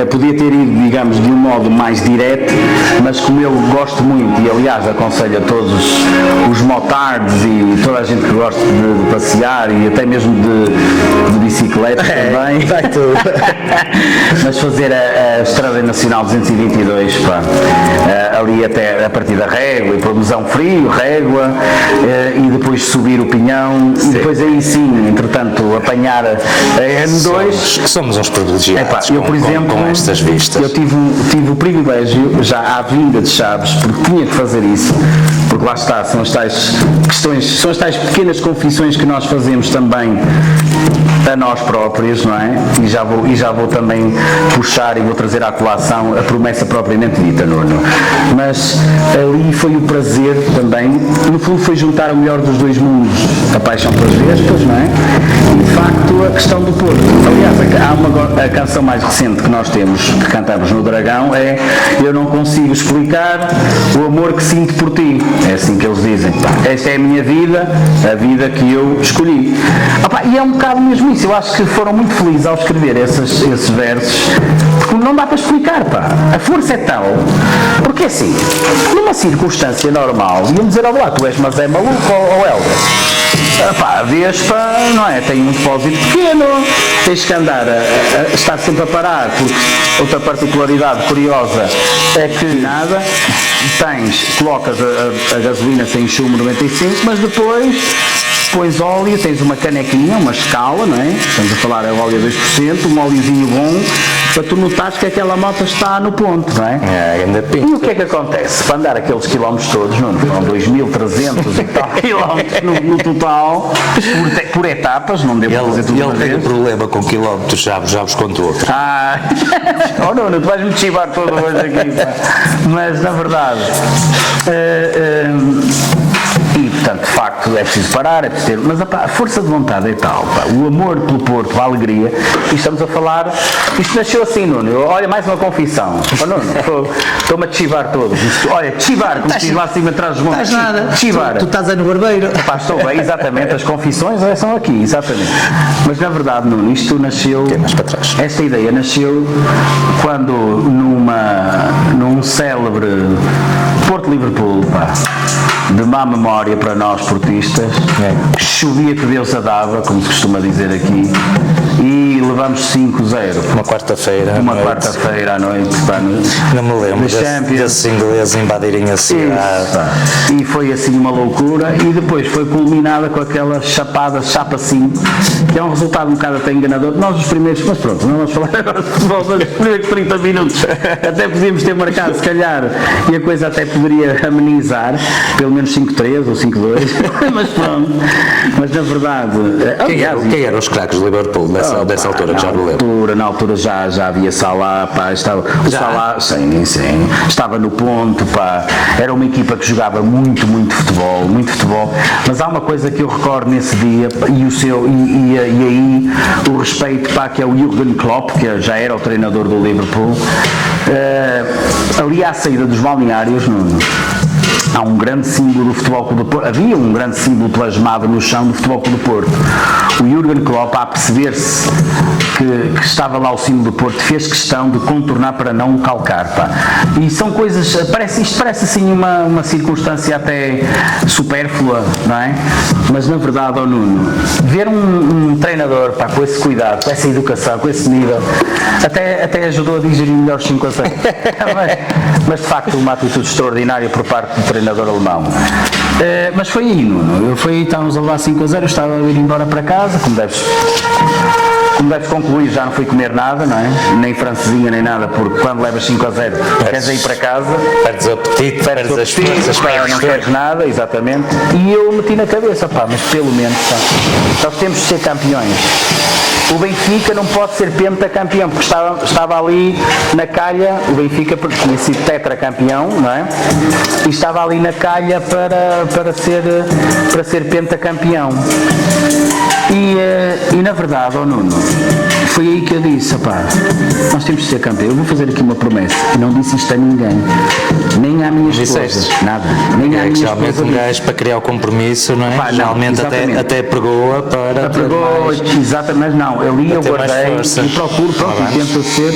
Speaker 2: podia ter ido, digamos, de um modo mais direto, mas como eu gosto muito, e aliás aconselho a todos os motards e toda a gente que gosta de passear e até mesmo de bicicleta também.
Speaker 3: Vai tudo.
Speaker 2: Mas fazer a Estrada Nacional 222, pá, ali até a partir da Régua, e por Mesão Frio, Régua, e depois subir o Pinhão, e depois aí sim, entretanto, apanhar a N2.
Speaker 3: Somos uns privilegiados
Speaker 2: Eu, por exemplo,
Speaker 3: com estas vistas.
Speaker 2: Eu tive o privilégio, já à vinda de Chaves, porque tinha que fazer isso, porque lá está, são as tais questões, são as tais pequenas confissões que nós fazemos também a nós próprios, não é? E já vou também puxar e vou trazer à colação a promessa propriamente dita, Nuno. Mas ali foi o prazer também, no fundo foi juntar o melhor dos dois mundos, a paixão pelas Vespas, não é? E de facto a questão do Porto. Aliás, a canção mais recente que nós temos, que cantamos no Dragão, é Eu Não Consigo Explicar o Amor que Sinto por Ti. É assim que eles dizem. Esta é a minha vida, a vida que eu escolhi. E é um bocado mesmo isso. Eu acho que foram muito felizes ao escrever esses versos, porque não dá para explicar, pá. A força é tal, porque assim, numa circunstância normal, iam dizer, olá, tu és mas é maluco ou Helder? A Vespa, não é? Tem um depósito pequeno, tens que andar a estar sempre a parar, porque outra particularidade curiosa é que nada, colocas a gasolina sem chumbo 95, mas depois pões óleo, tens uma canequinha, uma escala, não é? Estamos a falar é óleo 2%, um óleozinho bom, para tu notares que aquela moto está no ponto, não é? E o que é que acontece? Para andar aqueles quilómetros todos, não foram 2.300 e tal quilómetros no total, por etapas, não devo fazer tudo uma vez.
Speaker 3: Ele tem um problema com quilómetros, já vos conto outro.
Speaker 2: Oh Nuno, tu vais-me chivar todo hoje aqui, pá. Mas na verdade... E, portanto, de facto, facto é preciso parar, é preciso ter, mas a força de vontade é tal, pá, o amor pelo Porto, a alegria, e estamos a falar, isto nasceu assim, Nuno, olha, mais uma confissão, Nuno, estou-me a chivar todos, olha, chivar, como se diz lá acima atrás dos montes,
Speaker 3: Estás nada,
Speaker 2: chivar.
Speaker 3: tu estás aí no barbeiro.
Speaker 2: Pá, estou bem, exatamente, as confissões são aqui, exatamente, mas na verdade, Nuno, isto nasceu,
Speaker 1: mais para trás.
Speaker 2: esta ideia nasceu quando num célebre Porto-Liverpool, pá, de má memória para nós portistas, chovia que Deus a dava, como se costuma dizer aqui, e levamos 5-0.
Speaker 1: Uma quarta-feira
Speaker 2: À noite, pá,
Speaker 1: não me lembro desses ingleses invadirem a cidade.
Speaker 2: E foi assim uma loucura, e depois foi culminada com aquela chapa 5, que é um resultado um bocado até enganador. Nós os primeiros, mas pronto, não vamos falar agora de futebol, mas os primeiros 30 minutos até podíamos ter marcado, se calhar, e a coisa até poderia amenizar, pelo menos 5-3 ou 5-2, mas pronto, mas na verdade...
Speaker 1: Quem eram os craques do Liverpool dessa altura, que já me lembro?
Speaker 2: Na altura já havia Salah, pá, estava, o Salah, sim, estava no ponto, pá, era uma equipa que jogava muito futebol, mas há uma coisa que eu recordo nesse dia, e aí o respeito, pá, que é o Jürgen Klopp, que já era o treinador do Liverpool, ali à saída dos balneários, há um grande símbolo do Futebol Clube do Porto, havia um grande símbolo plasmado no chão do Futebol Clube do Porto. O Jürgen Klopp, a perceber-se que estava lá o símbolo do Porto, fez questão de contornar para não o calcar, pá. E são coisas, isto parece assim uma circunstância até supérflua, não é? Mas na verdade, Nuno, ver um treinador, pá, com esse cuidado, com essa educação, com esse nível, até ajudou a digerir melhor os 5-0. Mas de facto uma atitude extraordinária por parte do treinador alemão. Mas foi aí, Nuno, estávamos a levar 5-0, eu estava a ir embora para casa, como deves concluir, já não fui comer nada, não é? Nem francesinha, nem nada, porque quando levas 5-0 queres ir para casa,
Speaker 1: perdes o apetite, perdes as forças,
Speaker 2: não queres nada, exatamente, e eu meti na cabeça, pá, mas pelo menos, pá, nós temos de ser campeões. O Benfica não pode ser pentacampeão, porque estava ali na calha, o Benfica tinha sido tetracampeão, não é? E estava ali na calha para ser pentacampeão. E na verdade, Nuno, foi aí que eu disse, pá, nós temos de ser campeão. Eu vou fazer aqui uma promessa, e não disse isto a ninguém, nem à minha esposa, nada, nem à minha esposa.
Speaker 1: Geralmente um gajo para criar o compromisso, não é?
Speaker 2: Pá,
Speaker 1: geralmente até pregou para
Speaker 2: exatamente, mas não, eu li, eu guardei e procuro, e tento ser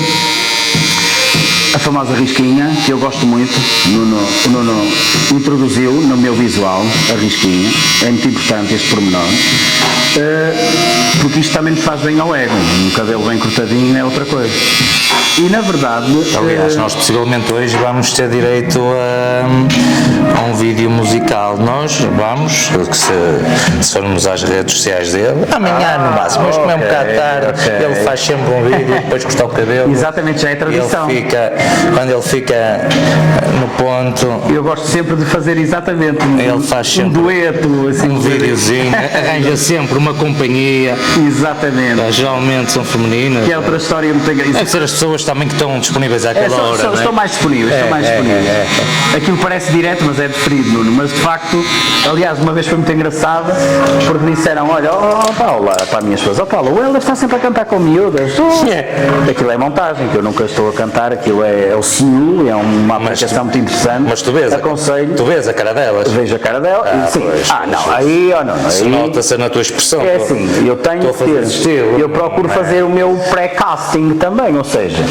Speaker 2: a famosa risquinha, que eu gosto muito. O Nuno introduziu no meu visual a risquinha, é muito importante este pormenor, porque isto também nos faz bem ao ego, um cabelo bem cortadinho é outra coisa. E na verdade...
Speaker 1: Aliás, nós possivelmente hoje vamos ter direito a um vídeo musical. Nós vamos, se formos às redes sociais dele, amanhã no máximo, mas como é um bocado tarde, ele faz sempre um vídeo, depois corta o cabelo.
Speaker 2: Exatamente, já é tradição.
Speaker 1: Quando ele fica no ponto...
Speaker 2: Eu gosto sempre de fazer exatamente
Speaker 1: ele faz sempre
Speaker 2: um dueto, assim,
Speaker 1: um videozinho, arranja sempre uma companhia.
Speaker 2: Exatamente.
Speaker 1: Geralmente são femininas.
Speaker 2: Que é outra história muito engraçada.
Speaker 1: Deve ser as pessoas também que estão disponíveis àquela hora.
Speaker 2: Estão mais disponíveis, Aquilo parece direto, mas é deferido, Nuno. Mas de facto, aliás, uma vez foi muito engraçada, porque disseram, olha, Paula, para a minha esposa, Paula, o Helder está sempre a cantar com miúdas. Aquilo é montagem, que eu nunca estou a cantar, aquilo é o Senhor, é uma aplicação muito interessante.
Speaker 1: Mas tu vês,
Speaker 2: aconselho.
Speaker 1: Tu vês a cara delas?
Speaker 2: Vejo a cara dela, sim. Aí
Speaker 1: nota-se na tua expressão.
Speaker 2: É assim, eu tenho que ter, eu procuro fazer o meu pré-casting também, ou seja,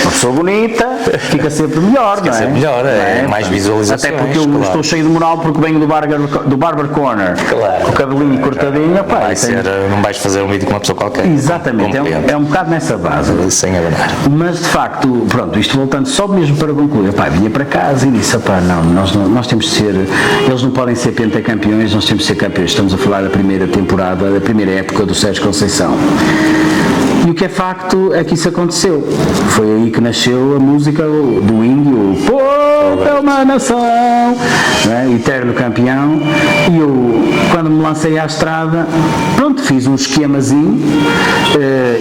Speaker 2: uma pessoa bonita fica sempre melhor, não é?
Speaker 1: Sempre melhor, é mais visualizações.
Speaker 2: Até porque eu estou cheio de moral porque venho do Barber Corner, com o cabelinho cortadinho, pá,
Speaker 1: não vais fazer um vídeo com uma pessoa qualquer.
Speaker 2: Exatamente, é um bocado nessa base.
Speaker 1: Sem abanar.
Speaker 2: Mas de facto, pronto, isto voltando só mesmo para concluir, pá, vinha para casa e disse, pá, não, nós temos de ser, eles não podem ser pentacampeões, nós temos de ser campeões. Estamos a falar da primeira temporada, da primeira época do Sérgio Conceição.
Speaker 4: E o que é facto é que isso aconteceu. Foi aí que nasceu a música do índio, o povo é uma nação, né? Eterno campeão. E eu, quando me lancei à estrada, pronto, fiz um esquemazinho,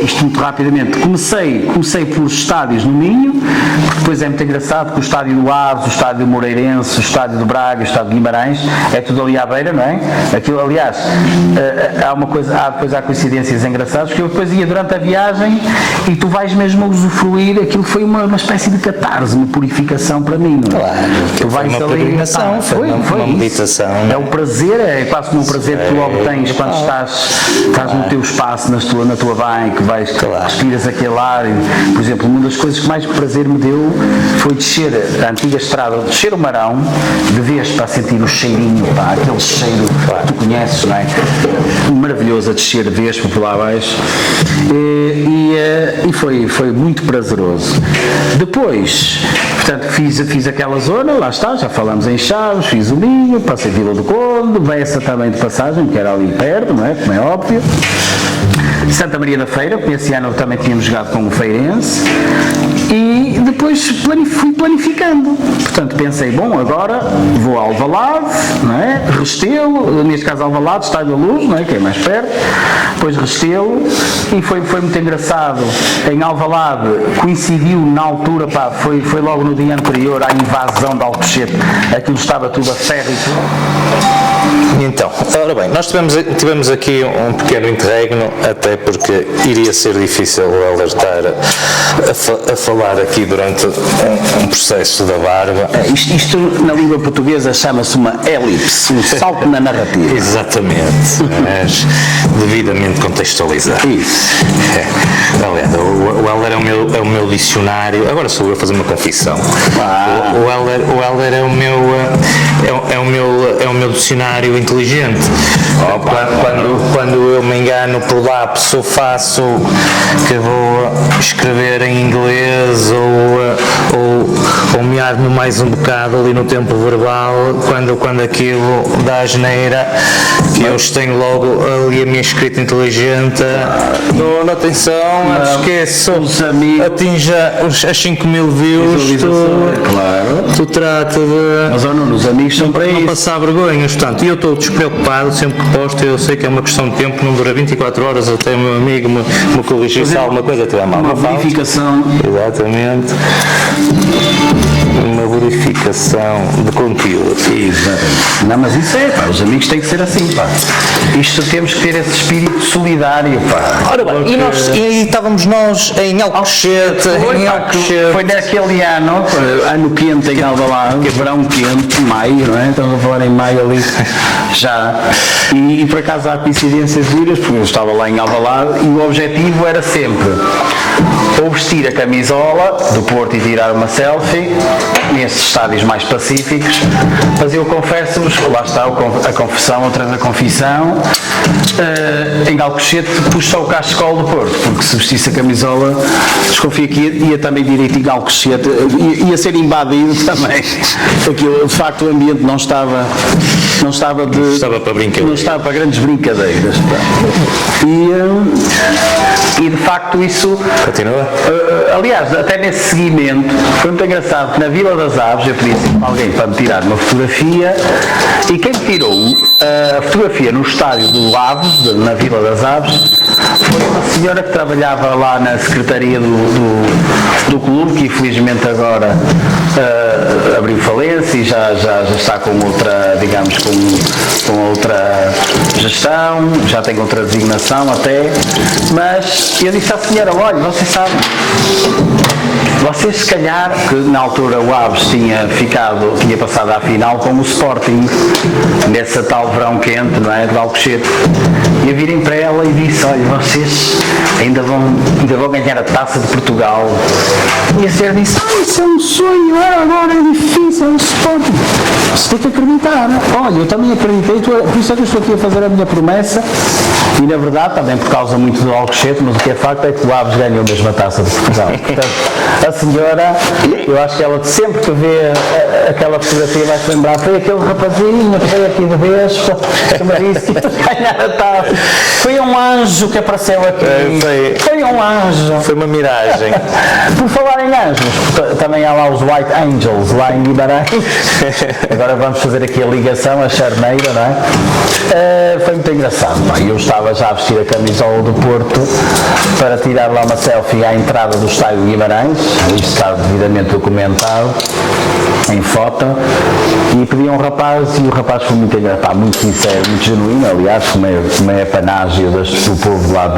Speaker 4: isto muito rapidamente. Comecei por estádios no Minho, porque depois é muito engraçado que o estádio do Aves, o estádio do Moreirense, o estádio do Braga, o estádio de Guimarães, é tudo ali à beira, não é? Aquilo, aliás, há coincidências engraçadas, que eu depois ia durante a viagem e tu vais mesmo a usufruir, aquilo foi uma espécie de catarse, uma purificação para mim, não é?
Speaker 3: Claro,
Speaker 4: tu vais
Speaker 3: foi uma
Speaker 4: ali,
Speaker 3: peregrinação, foi uma meditação.
Speaker 4: É um prazer, é quase como um prazer que tu obtens quando estás no teu espaço, na tua bike, respiras aquele ar. E, por exemplo, uma das coisas que mais prazer me deu foi descer a antiga estrada, descer o Marão, de vez para sentir o cheirinho, pá, aquele cheiro que tu conheces, não é? Maravilhoso a descer de vez por lá abaixo. E foi muito prazeroso. Depois, portanto, fiz aquela zona, lá está, já falamos em Chaves, fiz o Minho, passei Vila do Conde, Bessa também de passagem, que era ali perto, não é? Como é óbvio. Santa Maria da Feira, porque esse ano também tínhamos jogado com o Feirense, e depois fui planificando. Portanto, pensei, bom, agora vou a Alvalade, não é? Restelo, neste caso Alvalade, Estádio da Luz, não é? Que é mais perto, depois Restelo, e foi muito engraçado. Em Alvalade coincidiu na altura, pá, foi logo no dia anterior à invasão de Alcochete, aquilo estava tudo a ferro e tudo.
Speaker 1: Então, ora bem, nós tivemos aqui um pequeno interregno, até porque iria ser difícil o Helder estar a falar aqui durante um processo da barba.
Speaker 4: Isto na língua portuguesa chama-se uma elipse, um salto na narrativa.
Speaker 1: Exatamente, mas devidamente contextualizado.
Speaker 4: Isso.
Speaker 1: Aliás, o Helder é o meu dicionário. Agora sou eu a fazer uma confissão. O Helder é o meu dicionário inteligente. Quando eu me engano por lápis, eu faço que vou escrever em inglês ou me armo mais um bocado ali no tempo verbal, quando aquilo dá asneira, que eu tenho logo ali a minha escrita inteligente. Dou atenção, esqueço, atinja as 5.000 views, tu trata de.
Speaker 4: Mas Nuno, os amigos são para
Speaker 1: não
Speaker 4: isso.
Speaker 1: passar vergonhas, portanto, eu estou despreocupado sempre que posto, eu sei que é uma questão de tempo, não dura 24 horas até o meu amigo me corrigir se alguma coisa estiver mal.
Speaker 4: Uma verificação.
Speaker 1: Exatamente. Uma verificação de conteúdo.
Speaker 4: Exatamente. Não, mas isso é, pá, os amigos têm que ser assim, pá. Isto temos que ter esse espírito solidário, pá.
Speaker 3: Ora bem, e estávamos nós em Alcochete,
Speaker 4: Foi naquele ano quente em Alvalade, verão quente, maio, não é? Estamos a falar em maio ali, já. E por acaso há coincidências duras, porque eu estava lá em Alvalade e o objetivo era sempre ou vestir a camisola do Porto e tirar uma selfie, nesses estádios mais pacíficos, mas eu confesso-vos, lá está a confissão, outra vez a confissão, em Alcochete pus só o cachecol do Porto, porque se vestisse a camisola, desconfio que ia também direitinho a Alcochete, ia ser invadido também, porque de facto o ambiente não estava para grandes brincadeiras. E de facto isso
Speaker 1: continua.
Speaker 4: Aliás, até nesse seguimento foi muito engraçado que na Vila das Aves eu pedi alguém para me tirar uma fotografia e quem me tirou a fotografia no estádio do Aves, na Vila das Aves, foi uma senhora que trabalhava lá na secretaria do clube, que infelizmente agora abriu falência e já está com outra, digamos, com outra gestão, já tem outra designação até, mas eu disse à senhora, olha, vocês se calhar, que na altura o Aves tinha passado à final com o Sporting, nessa tal verão quente, não é, de Alcochete, e eu virem para ela e disse, olha, vocês ainda vão ganhar a Taça de Portugal. E a senhora disse, isso é um sonho, agora é difícil, é um Sporting. Você tem que acreditar. Olha, eu também acreditei, por isso é que eu estou aqui a fazer a minha promessa, e na verdade, também por causa muito do Alcochete, mas o que é facto é que o Aves ganhou mesmo a Taça de Portugal. Portanto, a senhora, eu acho que ela sempre que vê aquela fotografia vai se lembrar, foi aquele rapazinho que veio aqui de vez, que me disse, ganhar a taça. Foi um anjo que apareceu aqui. Foi um anjo.
Speaker 1: Foi uma miragem.
Speaker 4: Por falar em anjos, também há lá os White Angels, lá em Guimarães. Agora vamos fazer aqui a ligação, a charneira, não é? Foi muito engraçado. Pá. Eu estava já a vestir a camisola do Porto para tirar lá uma selfie à entrada do estádio de Guimarães. Isto está devidamente documentado em foto. E pedi a um rapaz, e o rapaz foi muito engraçado, muito sincero, muito genuíno, aliás, como é panágio do povo lá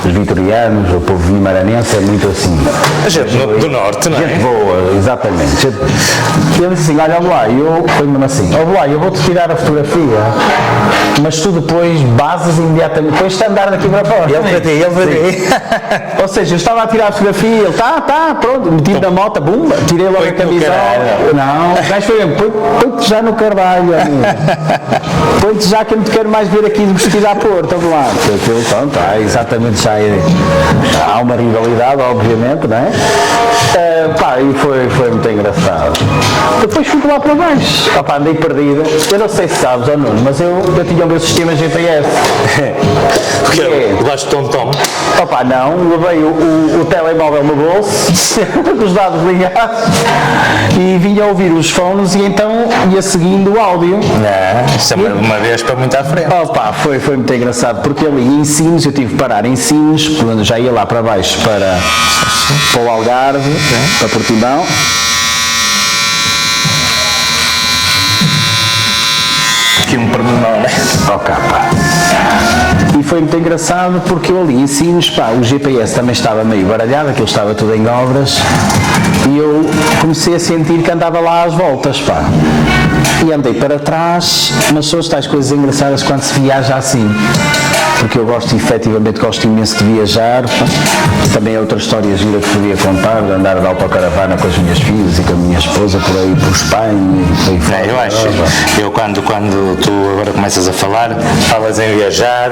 Speaker 4: os vitorianos, o povo guimaranense, é muito assim.
Speaker 1: A gente do norte, não é?
Speaker 4: Gente boa, exatamente. E ele disse assim, olha lá, foi mesmo assim, olha lá, eu vou-te tirar a fotografia, mas tu depois basas imediatamente, depois de andar daqui para fora.
Speaker 3: Ele para
Speaker 4: Ou seja, eu estava a tirar a fotografia, ele pronto, meti na moto, bum, tirei logo a camisola. Não, o gajo foi mesmo, põe-te já no carvalho, amigo. Põe-te já que eu não te quero mais ver aqui vestido à Porto, vamos lá. Aquilo, pronto, exatamente, há uma rivalidade, obviamente, não é? E foi muito engraçado. Depois fui lá para baixo, andei perdido. Eu não sei se sabes, ou não, mas eu tinha o meu sistema GPS.
Speaker 1: Porque levaste tom-tom?
Speaker 4: Não, levei o telemóvel no bolso, com os dados ligados, e vinha a ouvir os fones e então ia seguindo o áudio.
Speaker 1: Isso é uma vez para muito à frente.
Speaker 4: Foi muito engraçado, porque ali em Sines, eu tive que parar em Sines, quando já ia lá para baixo para o Algarve, para Portimão.
Speaker 1: Aqui um pormenor, né?
Speaker 4: E foi muito engraçado porque eu ali em Sines, o GPS também estava meio baralhado, aquilo estava tudo em obras, e eu comecei a sentir que andava lá às voltas, E andei para trás, mas são as tais coisas engraçadas quando se viaja assim. Porque eu gosto imenso de viajar. Também é outra história gira que podia contar, de andar de autocaravana com as minhas filhas e com a minha esposa por aí, por Espanha e por aí fora.
Speaker 1: Eu acho, quando tu agora começas a falas em viajar,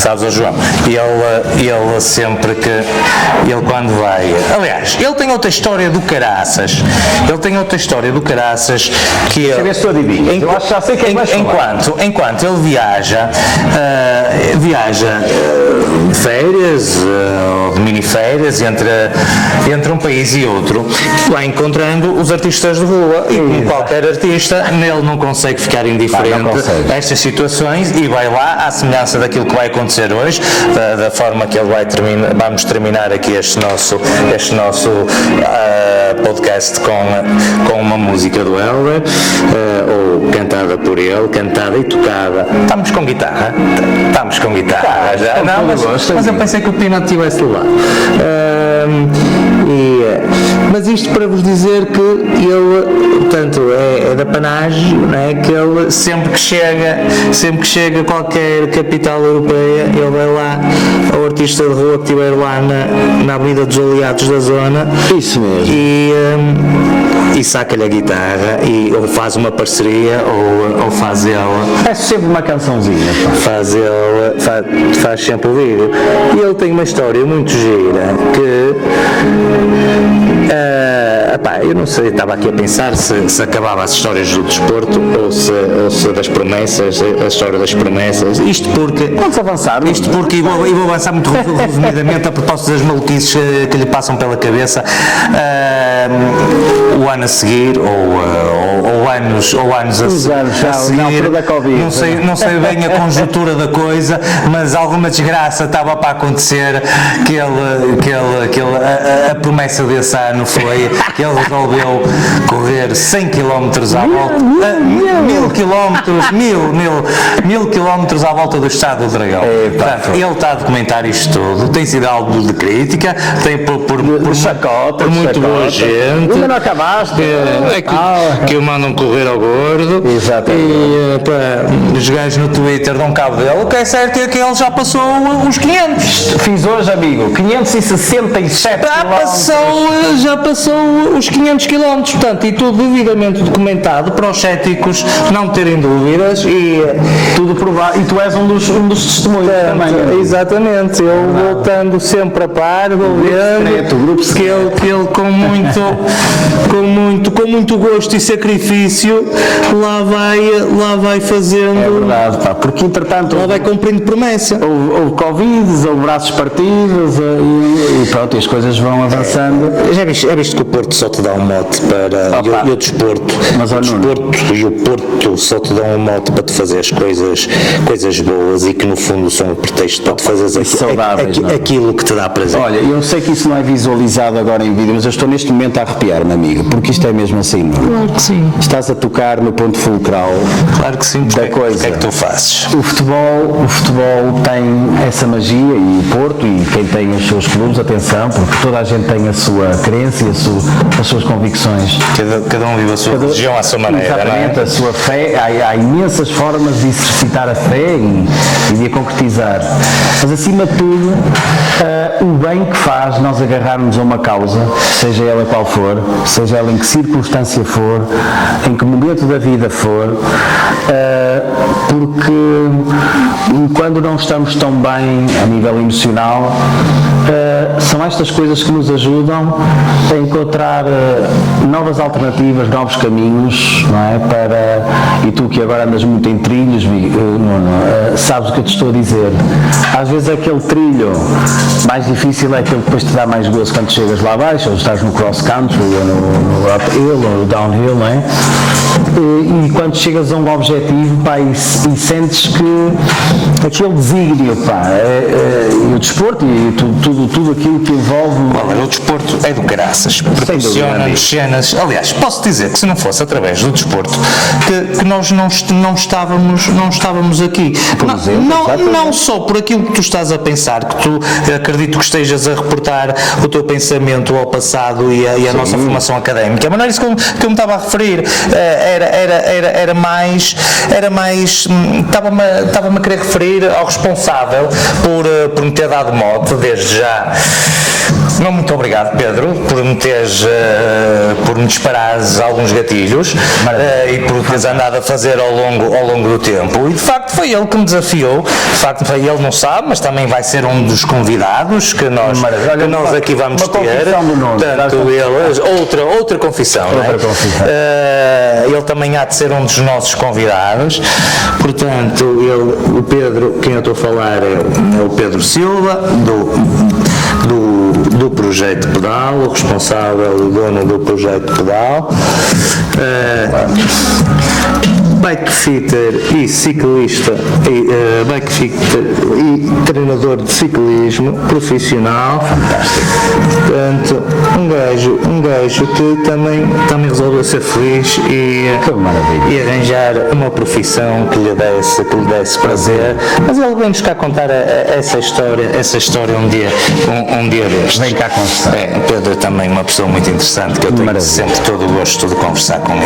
Speaker 1: sabes, o João, ele sempre que, ele quando vai, aliás, ele tem outra história do caraças, que
Speaker 4: Deixa eu ver se eu adivinho. Eu acho que já sei quem vai falar.
Speaker 1: Enquanto ele viaja de férias ou de mini-férias entre um país e outro, vai encontrando os artistas de rua e como qualquer artista, nele não consegue ficar indiferente a estas situações e vai lá, à semelhança daquilo que vai acontecer hoje, da forma que ele vamos terminar aqui este nosso podcast com uma música do Helder, ou cantada por ele, cantada e tocada. Estamos com guitarra já. Não, mas eu pensei que o Pino estivesse lá. Mas isto para vos dizer que ele, portanto, é da panagem, não é? Que ele sempre que chega a qualquer capital europeia, ele vai lá ao artista de rua que estiver lá na Avenida dos Aliados da zona.
Speaker 4: Isso mesmo.
Speaker 1: E saca-lhe a guitarra ou faz uma parceria ou faz ela.
Speaker 4: É sempre uma cançãozinha.
Speaker 1: Faz sempre o vídeo. E ele tem uma história muito gira que eu não sei, estava aqui a pensar se acabava as histórias do desporto ou se das promessas, a história das promessas. Isto porque
Speaker 4: vamos avançar.
Speaker 1: Isto porque, e vou avançar muito resumidamente a propósito das maluquices que lhe passam pela cabeça, o ano a seguir ou anos a seguir, não sei bem a conjuntura da coisa, mas alguma desgraça estava para acontecer que a promessa desse ano foi que ele resolveu correr 100 km à volta, 1000 km à volta do Estado do Dragão. Portanto, ele está a documentar isto tudo, tem sido algo de crítica, tem por muito boa gente.
Speaker 4: Ainda não acabaste.
Speaker 1: Que o mandam correr ao gordo.
Speaker 4: Exatamente.
Speaker 1: E os gajos no Twitter dão cabo dele. O que é certo é que ele já passou os 500.
Speaker 4: Fiz hoje, amigo, 567
Speaker 3: já passou os 500 km, portanto, e tudo devidamente documentado para os céticos não terem dúvidas e
Speaker 4: tudo provado. E tu és um dos testemunhos também.
Speaker 3: Exatamente, eu voltando sempre a par, vou vendo
Speaker 4: grupo
Speaker 3: que ele com com muito gosto e sacrifício, lá vai fazendo.
Speaker 4: É verdade, pá, porque entretanto
Speaker 3: Lá vai cumprindo promessa.
Speaker 4: houve Covid, houve braços partidos e pronto, e as coisas vão avançando.
Speaker 1: Já viste que o Porto só te dá um mote para.
Speaker 4: Opa.
Speaker 1: E o desporto.
Speaker 4: Mas, ó,
Speaker 1: O desporto e o Porto só te dão um mote para te fazer as coisas boas e que no fundo são um pretexto para te fazeres
Speaker 4: saudáveis, não é?
Speaker 1: aquilo que te dá prazer.
Speaker 4: Olha, eu sei que isso não é visualizado agora em vídeo, mas eu estou neste momento a arrepiar-me, amigo, porque isto é mesmo assim, não é?
Speaker 3: Claro que sim.
Speaker 4: Estás a tocar no ponto fulcral
Speaker 1: Claro que sim,
Speaker 4: da coisa.
Speaker 1: O que é que tu fazes?
Speaker 4: O futebol tem essa magia, e o Porto e quem tem os seus clubes, atenção, porque toda a gente tem a sua crença e as suas convicções.
Speaker 1: Cada um vive a sua religião à sua maneira,
Speaker 4: Exatamente,
Speaker 1: não é?
Speaker 4: a sua fé, há imensas formas de exercitar a fé e de a concretizar. Mas acima de tudo, o bem que faz nós agarrarmos a uma causa, seja ela qual for, seja ela em que circunstância for, em que momento da vida for, porque quando não estamos tão bem a nível emocional, são estas coisas que nos ajudam a encontrar novas alternativas, novos caminhos, não é? E tu que agora andas muito em trilhos, Nuno, sabes o que eu te estou a dizer. Às vezes aquele trilho mais difícil é aquele que depois te dá mais gozo quando chegas lá abaixo, ou estás no cross country, ou no uphill, ou no downhill, não é? E quando chegas a um objetivo, pá, e sentes que aquele desígnio, pá, e o desporto e tudo aquilo que envolve.
Speaker 1: Olha, o desporto é do graças, proporciona-nos cenas. Aliás, posso dizer que se não fosse através do desporto que nós não estávamos aqui. Não só por aquilo que tu estás a pensar, que tu acredito que estejas a reportar o teu pensamento ao passado e a nossa formação académica, mas não era isso que eu me estava a referir. Era mais estava-me a querer referir ao responsável por me ter dado mote desde já. Não, muito obrigado, Pedro, por me disparares alguns gatilhos e por teres andado a fazer ao longo do tempo. E de facto foi ele que me desafiou. De facto, ele não sabe, mas também vai ser um dos convidados que nós aqui vamos ter. Portanto, outra confissão, não é? Ele também há de ser um dos nossos convidados. Portanto, o Pedro, quem eu estou a falar é o Pedro Silva, do Projeto Pedal, o responsável, o dono do Projeto Pedal, bikefitter e ciclista, bikefitter e treinador de ciclismo profissional. Portanto, um gajo que também resolveu ser feliz e arranjar uma profissão que lhe desse prazer. Mas ele vem-nos cá contar essa história um dia destes.
Speaker 4: Vem cá conversar.
Speaker 1: Pedro é também uma pessoa muito interessante que eu tenho sempre todo o gosto de conversar com ele.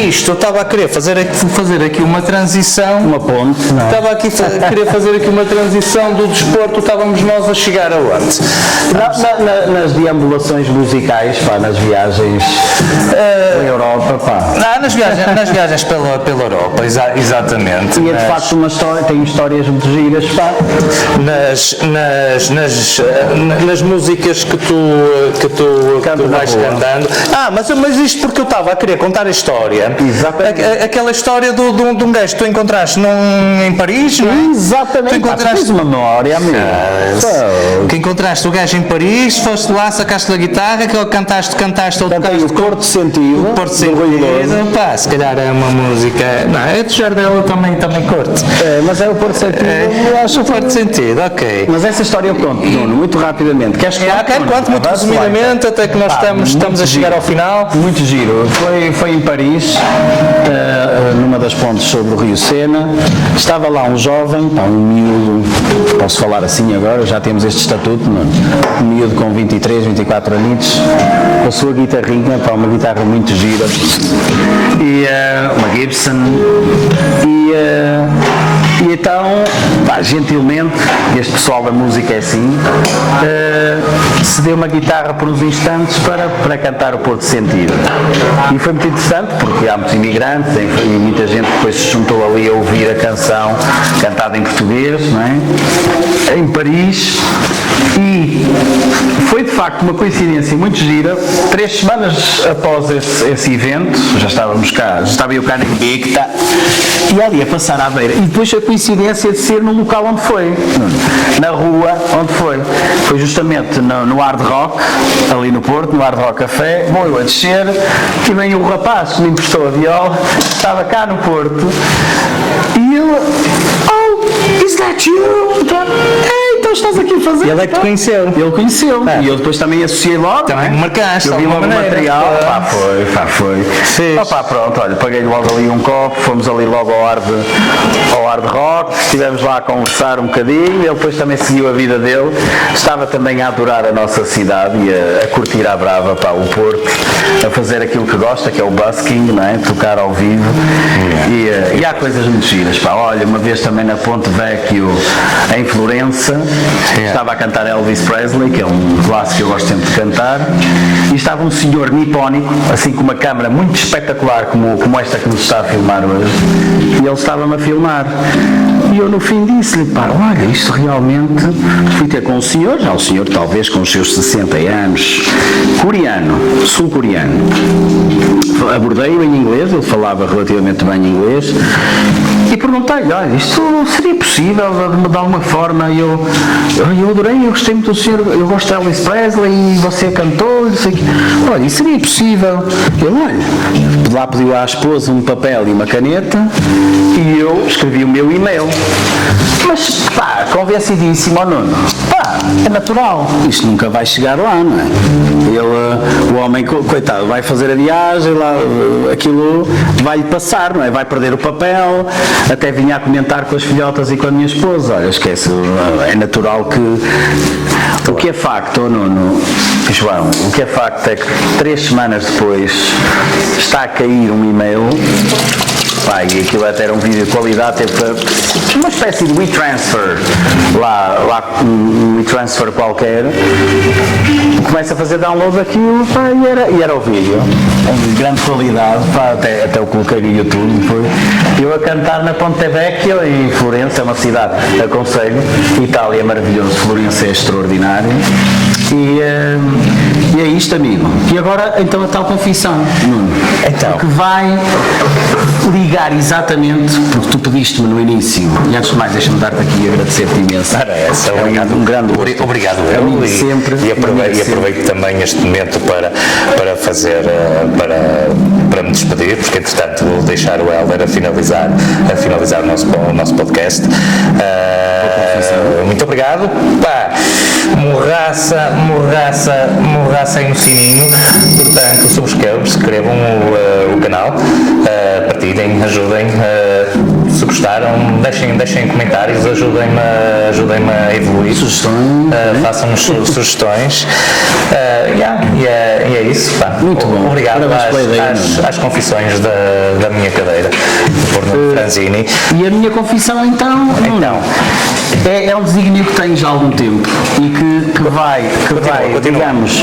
Speaker 1: Eu estava a querer fazer aqui uma transição.
Speaker 4: Uma ponte, não é?
Speaker 3: Estava aqui a querer fazer aqui uma transição do desporto. Estávamos nós a chegar aonde?
Speaker 4: Nas deambulações musicais, pá, nas viagens pela Europa, pá.
Speaker 1: Nas viagens pela Europa, exatamente.
Speaker 4: E é de facto tem histórias muito giras, pá.
Speaker 1: Nas músicas que tu vais cantando. Mas isto porque eu estava a querer contar a história.
Speaker 4: Exatamente.
Speaker 1: Aquela história de um gajo que tu encontraste em Paris, não é?
Speaker 4: Exatamente.
Speaker 1: Tu encontraste
Speaker 4: uma memória, amigo.
Speaker 1: Que encontraste o gajo em Paris, foste lá, sacaste a guitarra, que cantaste ou
Speaker 4: Cantei o Porto Sentido.
Speaker 1: Porto Sentido. Pá, se calhar é uma música. Não, é de Jardel também curto.
Speaker 4: Mas é o Porto Sentido.
Speaker 1: Eu acho o Porto Sentido, ok.
Speaker 4: Mas essa história eu conto, Nuno, muito rapidamente. Queres que
Speaker 3: Conto muito resumidamente, até que nós estamos a chegar ao final.
Speaker 4: Muito giro. Foi em Paris, numa das pontes sobre o Rio Sena. Estava lá um jovem, um miúdo, posso falar assim agora, já temos este estatuto, um miúdo com 23, 24 anitos, com a sua guitarrinha, uma guitarra muito gira, e uma Gibson, E então, pá, gentilmente, este pessoal da música é assim, cedeu uma guitarra por uns instantes para cantar o Porto Sentido. E foi muito interessante porque há muitos imigrantes e muita gente depois se juntou ali a ouvir a canção cantada em português, não é? Em Paris. E foi de facto uma coincidência muito gira. 3 semanas após esse evento, já estávamos cá, já estava eu cá na Invicta, e ali a passar à beira. E depois a coincidência de ser no local onde foi, na rua onde foi. Foi justamente no Hard Rock, ali no Porto, no Hard Rock Café. Vou eu a descer, e vem o rapaz que me emprestou a viola, estava cá no Porto, e ele, oh, is that you? Então estás aqui a fazer.
Speaker 3: E ele é que te conheceu.
Speaker 4: Ele conheceu. E eu depois também associei logo.
Speaker 3: Também
Speaker 4: não é?
Speaker 3: marcaste.
Speaker 4: Eu vi logo o material. Foi.
Speaker 3: Fiz.
Speaker 4: Pronto, olha, paguei logo ali um copo, fomos ali logo ao hard rock, estivemos lá a conversar um bocadinho, ele depois também seguiu a vida dele, estava também a adorar a nossa cidade e a curtir à brava, pá, o Porto, a fazer aquilo que gosta, que é o busking, não é? Tocar ao vivo. E há coisas muito giras, pá. Olha, uma vez também na Ponte Vecchio, em Florença, estava a cantar Elvis Presley, que é um clássico que eu gosto sempre de cantar, e estava um senhor nipónico, assim com uma câmara muito espetacular, como esta que nos está a filmar hoje, e ele estava-me a filmar. E eu no fim disse-lhe, pá, olha, isto realmente, fui ter com o senhor, já o senhor talvez com os seus 60 anos, coreano, sul-coreano. Abordei-o em inglês, ele falava relativamente bem inglês, e perguntei-lhe, olha, isto seria possível de alguma forma? Eu adorei, eu gostei muito do senhor, eu gosto de Elvis Presley e você cantou, não sei o quê. Olha, isso seria possível? Ele, olha, lá pediu à esposa um papel e uma caneta e eu escrevi o meu e-mail. Mas, pá, convencidíssimo ao Nuno, pá, é natural, isto nunca vai chegar lá, não é? Ele, o homem, coitado, vai fazer a viagem, lá, aquilo vai-lhe passar, não é? Vai perder o papel, até vinha a comentar com as filhotas e com a minha esposa, olha, esquece, é natural que... O que é facto, Nuno, João, o que é facto é que 3 semanas depois está a cair um e-mail, pá, e aquilo até era um vídeo de qualidade, teve uma espécie de WeTransfer, lá um WeTransfer qualquer, começa a fazer download daquilo, pá, e era o vídeo, em grande qualidade, pá, até eu coloquei no YouTube, eu a cantar na Ponte Vecchio, em Florença, é uma cidade, aconselho, Itália é maravilhoso, Florença é extraordinário, e é isto, amigo. E agora, então, a tal confissão, Nuno,
Speaker 1: Então.
Speaker 4: que vai ligar exatamente, porque tu pediste-me no início, e antes de mais deixa-me dar-te aqui e agradecer-te imenso.
Speaker 1: Obrigado.
Speaker 4: Um grande gosto.
Speaker 1: Obrigado
Speaker 4: A mim
Speaker 1: eu
Speaker 4: sempre.
Speaker 1: e aproveito também este momento para fazer para me despedir, porque entretanto vou deixar o Hélder a finalizar o nosso podcast. Muito obrigado. Pá, morraça aí no sininho, portanto subscrevam o canal, partilhem, ajudem, se gostaram, deixem comentários, ajudem-me a evoluir,
Speaker 4: Sugestões,
Speaker 1: façam-nos sugestões, e é isso, pá.
Speaker 4: Muito bom.
Speaker 1: Obrigado
Speaker 4: Parabéns
Speaker 1: às confissões da minha cadeira, por Franzini.
Speaker 4: E a minha confissão então, Nuno, é um desígnio que tenho já há algum tempo e que vai,
Speaker 1: Continua.
Speaker 4: digamos,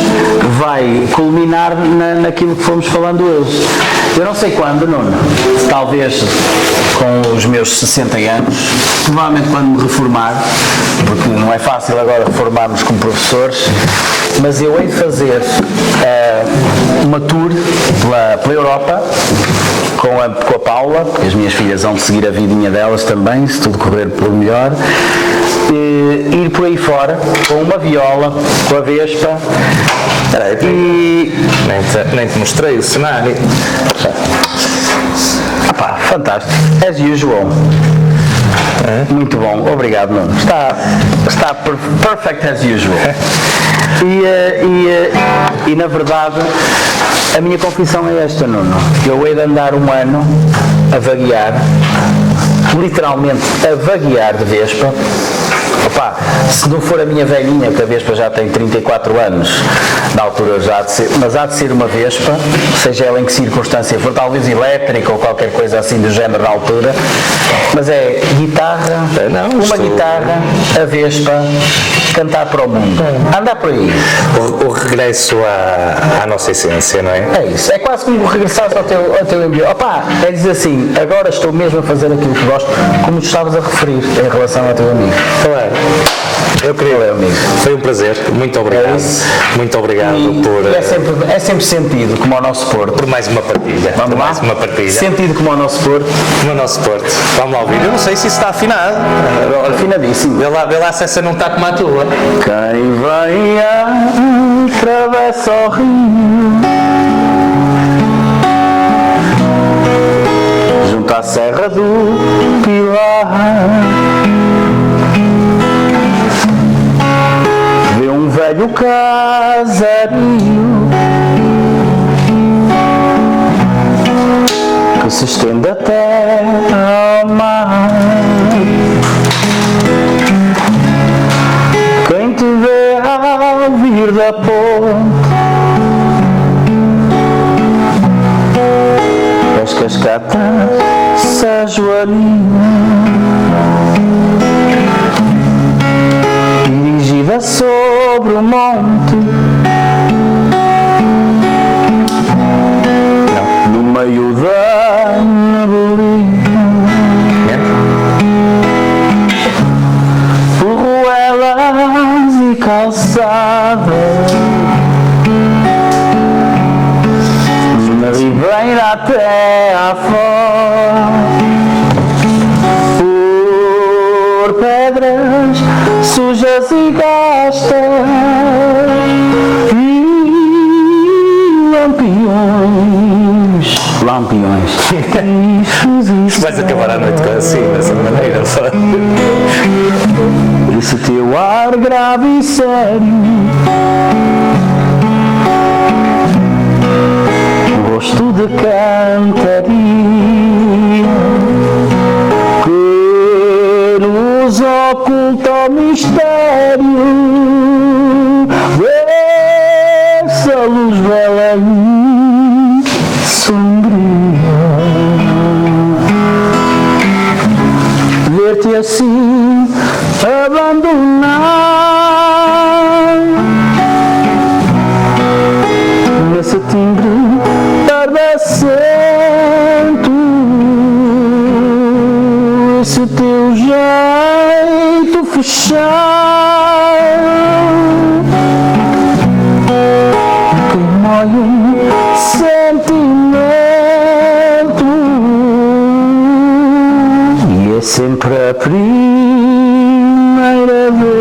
Speaker 4: vai culminar naquilo que fomos falando hoje. Eu não sei quando, Nuno, talvez com os meus 60 anos, provavelmente quando me reformar, porque não é fácil agora reformarmos como professores, mas eu hei de fazer uma tour pela Europa com a Paula, porque as minhas filhas vão seguir a vidinha delas também, se tudo correr pelo melhor, ir por aí fora com uma viola, com a Vespa.
Speaker 1: Nem te mostrei o cenário.
Speaker 4: Fantástico, as usual. Muito bom, obrigado, Nuno. Está perfect as usual. E na verdade, a minha confissão é esta, Nuno. Eu hei de andar um ano a vaguear, literalmente a vaguear de Vespa, Opa, se não for a minha velhinha, que a Vespa já tem 34 anos, na altura já há de ser, mas há de ser uma Vespa, seja ela em que circunstância for, talvez elétrica ou qualquer coisa assim do género na altura, mas é guitarra, uma guitarra, a Vespa, cantar para o mundo, andar por aí.
Speaker 1: O regresso à nossa essência, não é?
Speaker 4: É isso, é quase como regressares ao teu embrião. Opa, é dizer assim, agora estou mesmo a fazer aquilo que gosto, como tu estavas a referir em relação ao teu amigo.
Speaker 1: Claro. Eu queria, foi um prazer, muito obrigado. Muito obrigado
Speaker 4: É sempre sentido, como ao nosso Porto.
Speaker 1: por mais uma partilha.
Speaker 4: Vamos lá?
Speaker 1: Mais uma partilha.
Speaker 4: Sentido como ao nosso Porto.
Speaker 1: No nosso Porto. Vamos lá ouvir. Eu não sei se isso está afinado.
Speaker 4: Afinadíssimo.
Speaker 1: Vê lá se essa não está como a tua.
Speaker 4: Quem vem atravessa o rio, junto à Serra do Pilar, vê um velho casario que se estende até ao mar. Quem te vê ao vir da ponte, as cascatas São Joaninha, dirigida sobre o monte, no meio da neblina, por ruelas e calçadas, na ribeira até à fonte, por pedras sujas e gastas e lampiões.
Speaker 1: Vais acabar a noite assim, dessa maneira.
Speaker 4: Esse teu ar grave e sério, gosto de cantaria que nos oculta o mistério dessa luz bela e sombria. Ver-te assim abandonar nesse timbre ardacento, esse teu jeito fechar que mói um sentimento e é sempre a primeira vez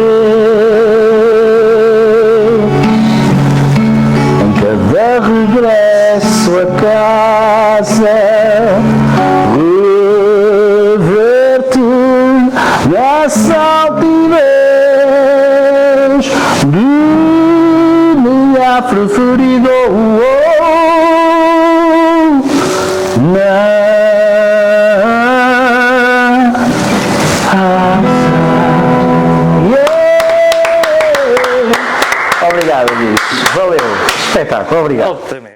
Speaker 4: em cada regresso a casa, rever-te nessa altivez de minha preferida. Obrigado, amigos. Valeu. Espetáculo. Obrigado.